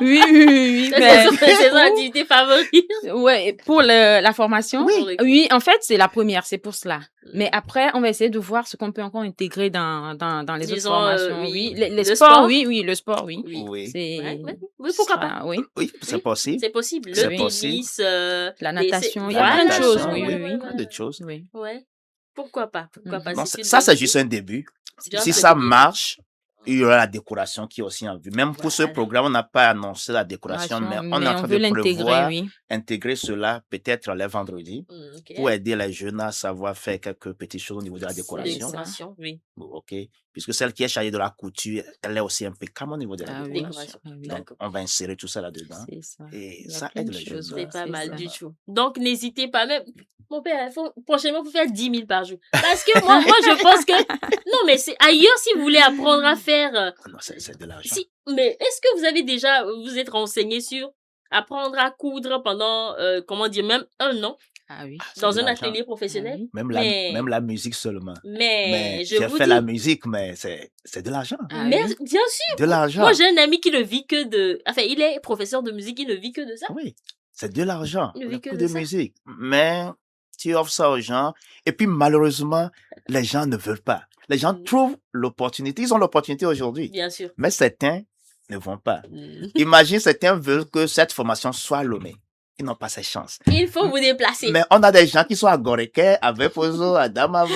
Speaker 3: Oui, oui, oui, mais
Speaker 1: C'est son activité favorite.
Speaker 3: ouais, pour la formation,
Speaker 1: Oui.
Speaker 3: oui, en fait, c'est la première, c'est pour cela. Mais
Speaker 1: Mhm.
Speaker 3: après, on va essayer de voir ce qu'on peut encore intégrer dans les autres
Speaker 1: Disons,
Speaker 3: formations.
Speaker 1: oui.
Speaker 3: Oui, les
Speaker 1: Le
Speaker 3: sports,
Speaker 1: sport.
Speaker 3: oui, oui, le sport, oui.
Speaker 1: Oui.
Speaker 2: Oui,
Speaker 3: C'est,
Speaker 1: Ouais, ouais. Oui, pourquoi pas?
Speaker 3: oui,
Speaker 2: oui, c'est
Speaker 1: Oui,
Speaker 2: possible.
Speaker 1: c'est possible.
Speaker 2: C'est
Speaker 1: Le
Speaker 2: possible.
Speaker 1: tennis,
Speaker 3: la natation, il y
Speaker 2: La
Speaker 3: a plein de
Speaker 1: voilà,
Speaker 3: choses,
Speaker 2: natation,
Speaker 3: oui,
Speaker 1: ouais,
Speaker 3: oui,
Speaker 1: ouais,
Speaker 3: oui.
Speaker 2: plein
Speaker 1: ouais,
Speaker 2: de choses.
Speaker 3: Oui.
Speaker 1: ouais. Pourquoi pas? Pourquoi pas?
Speaker 3: Mhm.
Speaker 2: Donc,
Speaker 1: C'est une
Speaker 2: ça,
Speaker 1: bonne
Speaker 2: c'est
Speaker 1: idée.
Speaker 2: juste un début.
Speaker 1: Just
Speaker 2: Si
Speaker 1: a
Speaker 2: ça
Speaker 1: beginning.
Speaker 2: marche, il y aura la décoration qui est aussi en vue. Même pour ce
Speaker 1: Voilà.
Speaker 2: programme, on n'a pas annoncé la décoration, mais on est en
Speaker 3: on
Speaker 2: train
Speaker 3: veut
Speaker 2: de
Speaker 3: l'intégrer,
Speaker 2: prévoir
Speaker 3: oui.
Speaker 2: intégrer cela peut-être les vendredis
Speaker 1: Ok.
Speaker 2: pour aider les jeunes à savoir faire quelques petites choses au niveau de la
Speaker 3: C'est
Speaker 2: décoration.
Speaker 3: ça.
Speaker 1: Décoration, oui.
Speaker 2: OK. Puisque celle qui est chargée de la couture, elle est aussi impeccable au niveau de la
Speaker 3: Ah oui.
Speaker 2: décoration.
Speaker 1: Décoration.
Speaker 3: Ah oui.
Speaker 2: Donc,
Speaker 1: D'accord.
Speaker 2: on va insérer tout ça là-dedans.
Speaker 3: C'est ça.
Speaker 2: Et
Speaker 3: Il y a
Speaker 2: ça
Speaker 3: plein
Speaker 2: aide
Speaker 3: de
Speaker 2: les jeunes.
Speaker 3: choses,
Speaker 1: C'est
Speaker 3: ouais,
Speaker 1: pas
Speaker 3: c'est
Speaker 1: mal
Speaker 3: ça.
Speaker 1: du tout. Donc, n'hésitez pas même. Mon père, prochainement, vous faire 10 000 par jour. Parce que moi, je pense que. Non, mais c'est ailleurs si vous voulez apprendre à faire.
Speaker 2: Non, c'est de l'argent.
Speaker 1: Si, mais est-ce que vous avez déjà. Vous êtes renseigné sur apprendre à coudre pendant, comment dire, même 1 an?
Speaker 3: Ah oui.
Speaker 2: C'est
Speaker 1: dans
Speaker 2: de
Speaker 1: un
Speaker 2: l'argent.
Speaker 1: atelier
Speaker 3: Ah
Speaker 1: professionnel.
Speaker 3: oui.
Speaker 2: Même
Speaker 1: Mais,
Speaker 2: la musique seulement.
Speaker 1: mais
Speaker 2: Mais
Speaker 1: je
Speaker 2: j'ai
Speaker 1: vous
Speaker 2: fait la
Speaker 1: dis,
Speaker 2: musique, mais c'est de l'argent.
Speaker 3: Ah
Speaker 1: mais
Speaker 3: oui.
Speaker 1: bien sûr,
Speaker 2: De
Speaker 1: moi
Speaker 2: l'argent.
Speaker 1: j'ai un ami qui ne vit que de... Enfin, il est professeur de musique, il ne vit que de ça.
Speaker 2: Oui, c'est de l'argent.
Speaker 1: Il ne
Speaker 2: Le
Speaker 1: vit que
Speaker 2: cours
Speaker 1: de
Speaker 2: de
Speaker 1: ça.
Speaker 2: musique. Mais tu offres ça aux gens. Et puis, malheureusement, les gens ne veulent pas. Les gens
Speaker 1: Mm,
Speaker 2: trouvent l'opportunité. Ils ont l'opportunité aujourd'hui.
Speaker 1: Bien sûr.
Speaker 2: Mais certains ne vont pas.
Speaker 1: Mm.
Speaker 2: Imagine, certains veulent que cette formation soit Lomé. Ils n'ont pas cette chance.
Speaker 1: Il faut vous déplacer.
Speaker 2: Mais on a des gens qui sont à Goreke, à Vepozo, à Damavo,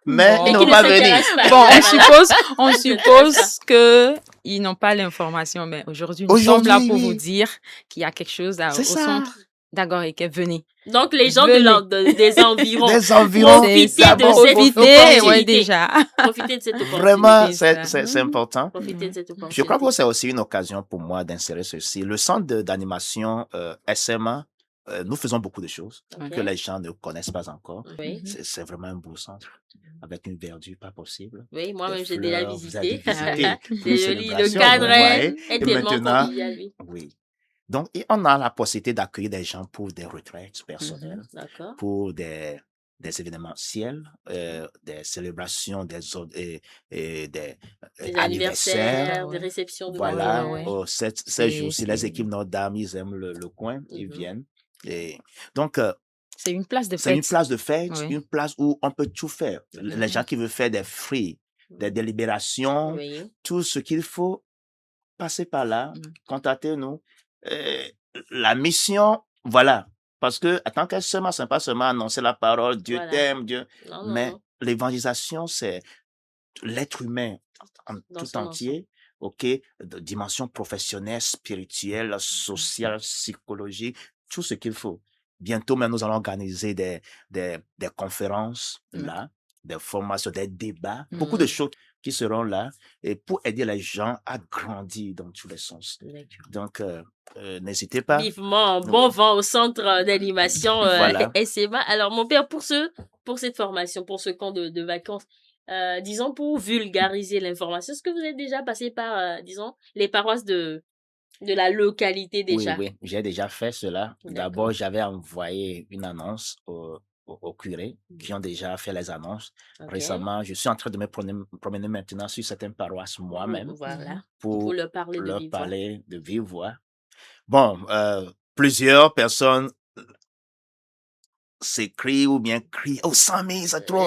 Speaker 2: mais
Speaker 1: Mais
Speaker 2: ils
Speaker 3: Bon.
Speaker 2: ne
Speaker 1: qui
Speaker 2: vont
Speaker 1: ne
Speaker 2: pas venir.
Speaker 1: s'intéressent pas.
Speaker 3: Bon, on
Speaker 1: Voilà.
Speaker 3: suppose, on
Speaker 1: Ils ne s'intéressent pas.
Speaker 3: suppose que ils n'ont pas l'information, mais aujourd'hui, nous sommes là
Speaker 2: Aujourd'hui,
Speaker 3: pour vous
Speaker 2: oui,
Speaker 3: dire qu'il y a quelque chose
Speaker 2: c'est
Speaker 3: au
Speaker 2: ça.
Speaker 3: centre d'Agoreke. Venez,
Speaker 1: Donc, les gens
Speaker 3: venez.
Speaker 1: des environs,
Speaker 2: Des environs,
Speaker 3: C'est
Speaker 1: profitez
Speaker 3: ça,
Speaker 1: de
Speaker 2: d'abord,
Speaker 1: cette
Speaker 3: profitez, ouais,
Speaker 1: opportunité.
Speaker 3: déjà.
Speaker 1: Profitez de cette
Speaker 2: vraiment,
Speaker 1: opportunité.
Speaker 3: C'est ça.
Speaker 2: c'est important.
Speaker 1: Profitez de cette
Speaker 2: Je crois que
Speaker 1: opportunité.
Speaker 2: c'est aussi une occasion pour moi d'insérer ceci. Le centre d'animation SMA, nous faisons beaucoup de choses
Speaker 1: Ok.
Speaker 2: que les gens ne connaissent pas encore.
Speaker 1: Oui.
Speaker 3: Mhm.
Speaker 2: C'est vraiment un beau centre avec une verdure pas possible.
Speaker 1: Oui,
Speaker 2: Des
Speaker 1: moi-même, j'ai déjà
Speaker 2: fleurs, vous avez
Speaker 1: visité.
Speaker 3: Ah
Speaker 2: visité
Speaker 3: oui.
Speaker 2: pour une
Speaker 1: C'est joli. Le
Speaker 2: célébration,
Speaker 1: cadre
Speaker 2: vous voyez.
Speaker 1: est
Speaker 2: Et
Speaker 1: tellement
Speaker 2: maintenant,
Speaker 1: convivial, oui.
Speaker 2: oui. Donc, et on a la possibilité d'accueillir des gens pour des retraites
Speaker 3: Mhm.
Speaker 2: personnelles,
Speaker 1: D'accord.
Speaker 2: pour des événementiels, des célébrations, et des
Speaker 1: Des
Speaker 2: anniversaires.
Speaker 1: anniversaires, des
Speaker 3: Ouais.
Speaker 1: réceptions de
Speaker 3: Ouais,
Speaker 2: Voilà,
Speaker 3: ouais.
Speaker 1: mariage.
Speaker 2: ces
Speaker 3: C'est,
Speaker 2: jours-ci, les
Speaker 3: c'est,
Speaker 2: équipes Notre-Dame, ils aiment le coin, ils
Speaker 1: Mhm.
Speaker 2: viennent. Et donc,
Speaker 3: c'est une place de
Speaker 2: c'est une
Speaker 3: fête.
Speaker 2: place de fête,
Speaker 3: Oui.
Speaker 2: une place où on peut tout faire. Les
Speaker 3: Mhm.
Speaker 2: gens qui veulent faire des fruits, des délibérations,
Speaker 1: Oui.
Speaker 2: tout ce qu'il faut, passer par là,
Speaker 3: Mhm.
Speaker 2: contactez-nous. Euh, la mission, voilà. Parce que, en tant qu'SMA, c'est pas seulement annoncer la parole, Dieu
Speaker 1: Voilà.
Speaker 2: t'aime, Dieu.
Speaker 1: Non, non,
Speaker 2: Mais
Speaker 1: non.
Speaker 2: l'évangélisation, c'est l'être humain
Speaker 1: Dans
Speaker 2: tout
Speaker 1: son ensemble.
Speaker 2: entier, ok, de dimension professionnelle, spirituelle, sociale, psychologique, tout ce qu'il faut. Bientôt, même, nous allons organiser des conférences
Speaker 3: Mhm.
Speaker 2: là, des formations, des débats, beaucoup de
Speaker 1: Mm.
Speaker 2: choses qui seront là et pour aider les gens à grandir dans tous les sens.
Speaker 1: D'accord.
Speaker 2: Donc, n'hésitez pas.
Speaker 1: Vivement, bon vent au centre d'animation
Speaker 2: Voilà.
Speaker 1: SMA. Alors, mon père, pour cette formation, pour ce camp de vacances, disons, pour vulgariser l'information, est-ce que vous êtes déjà passé par, disons, les paroisses de la localité
Speaker 2: Oui,
Speaker 1: déjà?
Speaker 2: oui, j'ai déjà fait cela. D'abord,
Speaker 1: D'accord.
Speaker 2: j'avais envoyé une annonce au curé qui ont déjà fait les annonces.
Speaker 1: Ok.
Speaker 2: Récemment, je suis en train de me promener maintenant sur certaines paroisses moi-même
Speaker 1: Voilà.
Speaker 3: Mhm.
Speaker 1: Pour
Speaker 2: pour
Speaker 1: leur parler de
Speaker 2: leur
Speaker 1: vive voix.
Speaker 2: parler de vive voix. Bon, plusieurs personnes s'écrient ou bien crient, oh, 100 000, c'est trop.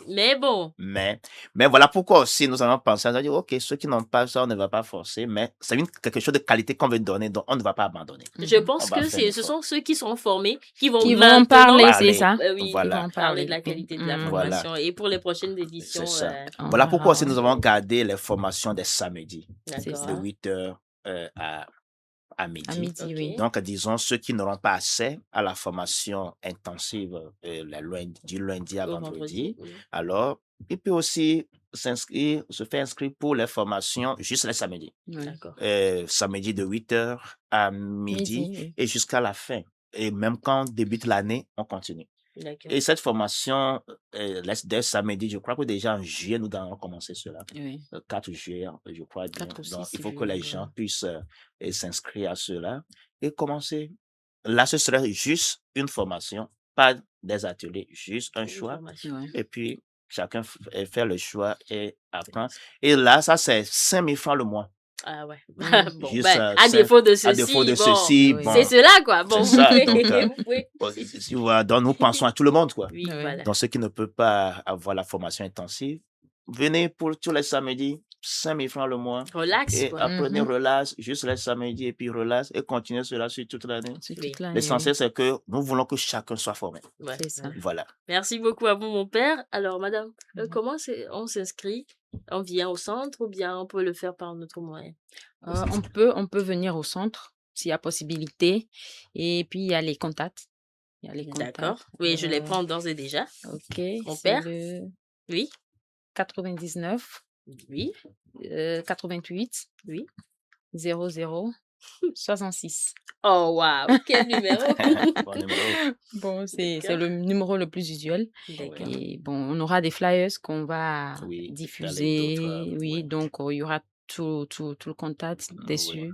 Speaker 1: Mais bon,
Speaker 2: Mais voilà pourquoi aussi nous avons pensé à dire, ok, ceux qui n'ont pas ça, on ne va pas forcer, mais c'est quelque chose de qualité qu'on veut donner, donc on ne va pas abandonner.
Speaker 1: je
Speaker 3: Mhm.
Speaker 1: pense
Speaker 2: On va
Speaker 1: que
Speaker 2: faire
Speaker 1: ce
Speaker 2: l'effort.
Speaker 1: sont ceux qui sont formés qui vont
Speaker 3: Qui vont
Speaker 1: maintenant
Speaker 3: parler, c'est
Speaker 2: Parler,
Speaker 3: ça.
Speaker 1: oui,
Speaker 3: Qui
Speaker 2: voilà,
Speaker 3: vont
Speaker 1: parler de la
Speaker 3: parler.
Speaker 1: qualité de la
Speaker 3: Mhm.
Speaker 2: voilà,
Speaker 1: formation. Et pour les prochaines
Speaker 2: c'est
Speaker 1: éditions,
Speaker 2: ça.
Speaker 3: On
Speaker 2: Voilà pourquoi
Speaker 3: verra,
Speaker 2: aussi nous
Speaker 3: ouais.
Speaker 2: avons gardé les formations des samedis,
Speaker 3: C'est
Speaker 2: de
Speaker 3: ça.
Speaker 1: d'accord.
Speaker 2: 8h à
Speaker 3: À
Speaker 2: midi.
Speaker 3: midi, oui.
Speaker 1: Ok.
Speaker 2: Donc, disons, ceux qui n'auront pas accès à la formation intensive du lundi à
Speaker 1: Au
Speaker 2: vendredi,
Speaker 1: vendredi. Oui.
Speaker 2: alors, il peut aussi se faire inscrire pour les formations juste les samedis.
Speaker 3: Ouais.
Speaker 1: D'accord.
Speaker 2: Samedi de 8h à midi
Speaker 3: Midi, oui.
Speaker 2: et jusqu'à la fin. Et même quand on débute l'année, on continue.
Speaker 1: D'accord.
Speaker 2: Et cette formation, dès samedi, je crois que déjà en juillet, nous allons commencer cela.
Speaker 3: Oui.
Speaker 2: 4 juillet, je crois bien.
Speaker 3: 4 ou
Speaker 2: Donc,
Speaker 3: 6
Speaker 2: il faut que
Speaker 3: juillet.
Speaker 2: les gens puissent s'inscrire à cela et commencer. Là, ce serait juste une formation, pas des ateliers, juste un
Speaker 1: Une
Speaker 2: choix.
Speaker 1: formation.
Speaker 3: Ouais.
Speaker 2: Et puis, chacun fait le choix et apprend. Et là, ça, c'est 5 000 francs le mois.
Speaker 1: Ah ouais.
Speaker 3: Mhm.
Speaker 1: Bon,
Speaker 2: Juste
Speaker 1: ben, à défaut de
Speaker 2: à défaut
Speaker 1: ceci,
Speaker 2: de
Speaker 1: bon,
Speaker 2: ceci,
Speaker 3: Oui.
Speaker 1: c'est
Speaker 2: bon,
Speaker 1: cela, quoi. Bon,
Speaker 2: c'est
Speaker 1: vous
Speaker 2: ça.
Speaker 1: pouvez,
Speaker 2: Donc,
Speaker 1: vous pouvez.
Speaker 2: donc, nous pensons à tout le monde, quoi.
Speaker 1: Oui,
Speaker 3: Oui.
Speaker 1: voilà.
Speaker 2: Donc, ceux qui ne peuvent pas avoir la formation intensive, venez pour tous les samedis, 5 000 francs le mois.
Speaker 1: Relax,
Speaker 2: Et
Speaker 1: quoi.
Speaker 2: apprenez,
Speaker 3: Mhm.
Speaker 2: relax, juste les samedis et puis relax et continuez cela sur toute l'année.
Speaker 3: C'est
Speaker 1: Oui.
Speaker 3: toute l'année, oui.
Speaker 2: L'essentiel, c'est que nous voulons que chacun soit formé.
Speaker 1: Ouais,
Speaker 3: C'est ça.
Speaker 1: voilà.
Speaker 2: Voilà.
Speaker 1: Merci beaucoup à vous, mon père. Alors, madame,
Speaker 3: Mhm.
Speaker 1: comment on s'inscrit? On vient au centre ou bien on peut le faire par notre moyen?
Speaker 3: On peut venir au centre s'il y a possibilité. Et puis, il y a les contacts. Il y a les
Speaker 1: D'accord.
Speaker 3: contacts.
Speaker 1: Oui, je les prends d'ores et déjà.
Speaker 3: Ok,
Speaker 1: Mon
Speaker 3: c'est
Speaker 1: père?
Speaker 3: le
Speaker 1: Oui,
Speaker 3: 99
Speaker 1: oui,
Speaker 3: 88
Speaker 1: oui.
Speaker 3: 00 66.
Speaker 1: Oh, waouh, quel numéro!
Speaker 2: Bon numéro.
Speaker 3: Bon, c'est
Speaker 1: D'accord.
Speaker 3: le numéro le plus usuel.
Speaker 1: D'accord.
Speaker 3: Et bon, on aura des flyers qu'on va
Speaker 2: Oui, dans les
Speaker 3: diffuser.
Speaker 2: d'autres,
Speaker 3: Oui,
Speaker 2: ouais.
Speaker 3: donc il y aura tout le contact
Speaker 2: Voilà.
Speaker 3: dessus.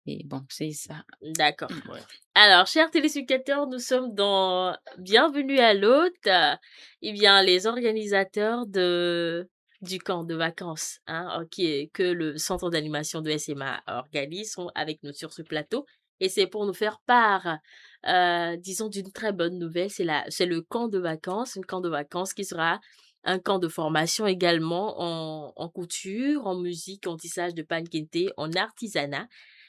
Speaker 3: Et bon, c'est ça.
Speaker 1: D'accord.
Speaker 2: Ouais.
Speaker 1: Alors, chers téléspectateurs, nous sommes dans Bienvenue à l'hôte. Eh bien, les organisateurs du camp de vacances, hein, que le centre d'animation de SMA organise, sont avec nous sur ce plateau. Et c'est pour nous faire part, disons, d'une très bonne nouvelle. C'est le camp de vacances, un camp de vacances qui sera un camp de formation également en couture, en musique, en tissage de pagne-kente, en artisanat.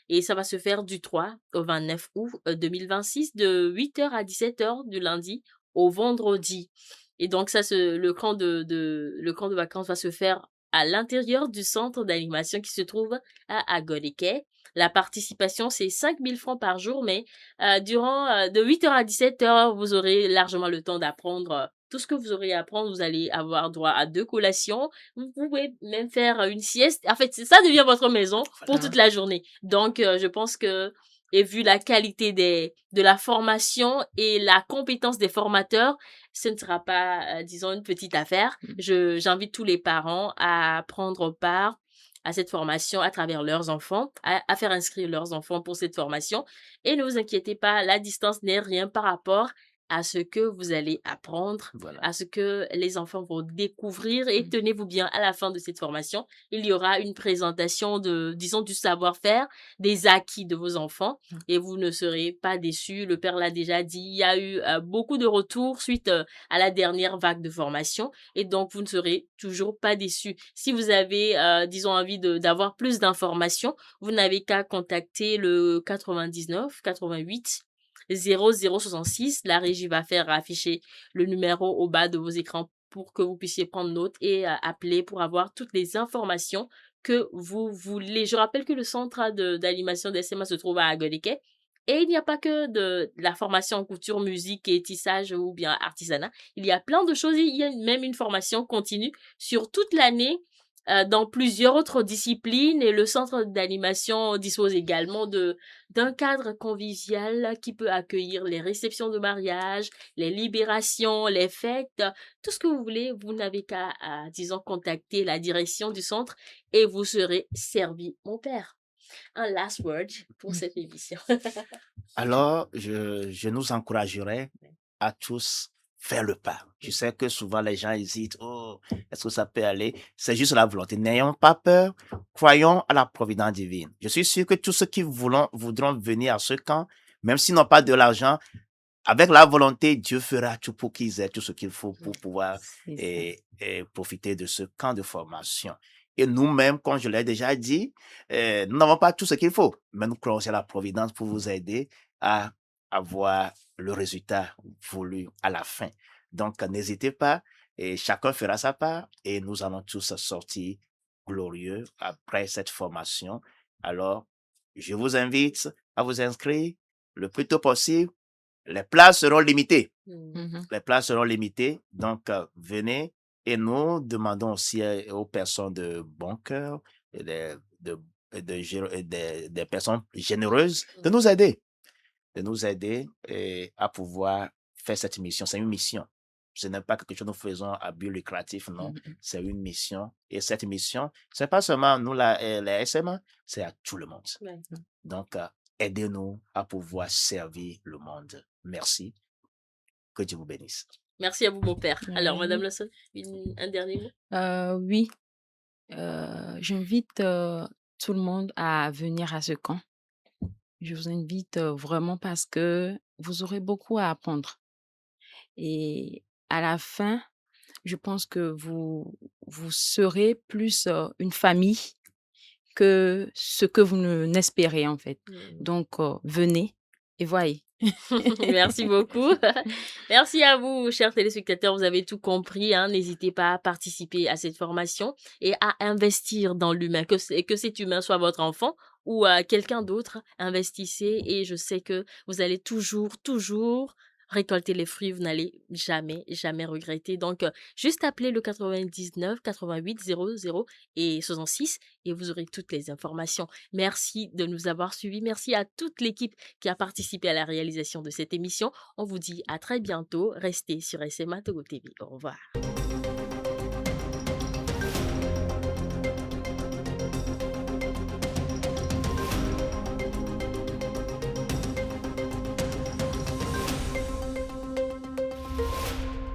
Speaker 1: Et ça va se faire du 3 au 29 août 2026 de 8 heures à 17 heures du lundi au vendredi. Et donc le camp de vacances va se faire à l'intérieur du centre d'animation qui se trouve à Agoleke. La participation, c'est 5 000 francs par jour, mais de 8 heures à 17 heures, vous aurez largement le temps d'apprendre tout ce que vous aurez à apprendre. Vous allez avoir droit à 2 collations. Vous pouvez même faire une sieste. En fait, ça devient votre maison pour toute la journée. Donc, je pense que, et vu la qualité de la formation et la compétence des formateurs, ce ne sera pas, disons, une petite affaire. J'invite tous les parents à prendre part à cette formation à travers leurs enfants, à faire inscrire leurs enfants pour cette formation. Et ne vous inquiétez pas, la distance n'est rien par rapport à ce que vous allez apprendre,
Speaker 2: Voilà.
Speaker 1: à ce que les enfants vont découvrir. Et tenez-vous bien, à la fin de cette formation, il y aura une présentation disons, du savoir-faire, des acquis de vos enfants, et vous ne serez pas déçus. Le père l'a déjà dit, il y a eu beaucoup de retours suite à la dernière vague de formation, et donc vous ne serez toujours pas déçus. Si vous avez, disons, envie d'avoir plus d'informations, vous n'avez qu'à contacter le 99 88 0066. La régie va faire afficher le numéro au bas de vos écrans pour que vous puissiez prendre note et appeler pour avoir toutes les informations que vous voulez. Je rappelle que le centre d'animation d'SMA se trouve à Agoleke. Et il n'y a pas que de la formation en couture, musique et tissage ou bien artisanat. Il y a plein de choses. Il y a même une formation continue sur toute l'année dans plusieurs autres disciplines, et le centre d'animation dispose également d'un cadre convivial qui peut accueillir les réceptions de mariage, les libérations, les fêtes, tout ce que vous voulez. Vous n'avez qu'à, disons, contacter la direction du centre et vous serez servi. Mon père, un last word pour cette émission.
Speaker 2: Alors, je nous encouragerais à tous faire le pas. Je sais que souvent les gens hésitent. Oh, est-ce que ça peut aller? C'est juste la volonté. N'ayons pas peur. Croyons à la providence divine. Je suis sûr que tous ceux qui voudront venir à ce camp, même s'ils n'ont pas de l'argent, avec la volonté, Dieu fera tout pour qu'ils aient tout ce qu'il faut pour pouvoir et profiter de ce camp de formation. Et nous-mêmes, comme je l'ai déjà dit, nous n'avons pas tout ce qu'il faut, mais nous croyons aussi à la providence pour vous aider à avoir le résultat voulu à la fin. Donc, n'hésitez pas, et chacun fera sa part, et nous allons tous sortir glorieux après cette formation. Alors, je vous invite à vous inscrire le plus tôt possible. Les places seront limitées. Les places seront limitées. Donc, venez, et nous demandons aussi aux personnes de bon cœur et des personnes généreuses de nous aider. À pouvoir faire cette mission. C'est une mission. Ce n'est pas quelque chose que nous faisons à but lucratif, non. C'est une mission. Et cette mission, ce n'est pas seulement nous, les SMA, c'est à tout le monde. Donc, aidez-nous à pouvoir servir le monde. Merci. Que Dieu vous bénisse.
Speaker 1: Merci à vous, mon père. Alors, Madame Lawson, un dernier mot?
Speaker 3: Oui, j'invite tout le monde à venir à ce camp. Je vous invite vraiment parce que vous aurez beaucoup à apprendre. Et à la fin, je pense que vous serez plus une famille que ce que vous n'espérez en fait. Donc, venez et voyez.
Speaker 1: Merci beaucoup. Merci à vous, chers téléspectateurs. Vous avez tout compris, hein. N'hésitez pas à participer à cette formation et à investir dans l'humain. Que cet humain soit votre enfant ou quelqu'un d'autre, investissez, et je sais que vous allez toujours récolter les fruits. Vous n'allez jamais regretter. Donc, juste appelez le 99 88 00 et 66 et vous aurez toutes les informations. Merci de nous avoir suivis. Merci à toute l'équipe qui a participé à la réalisation de cette émission. On vous dit à très bientôt. Restez sur SMA Togo TV. Au revoir.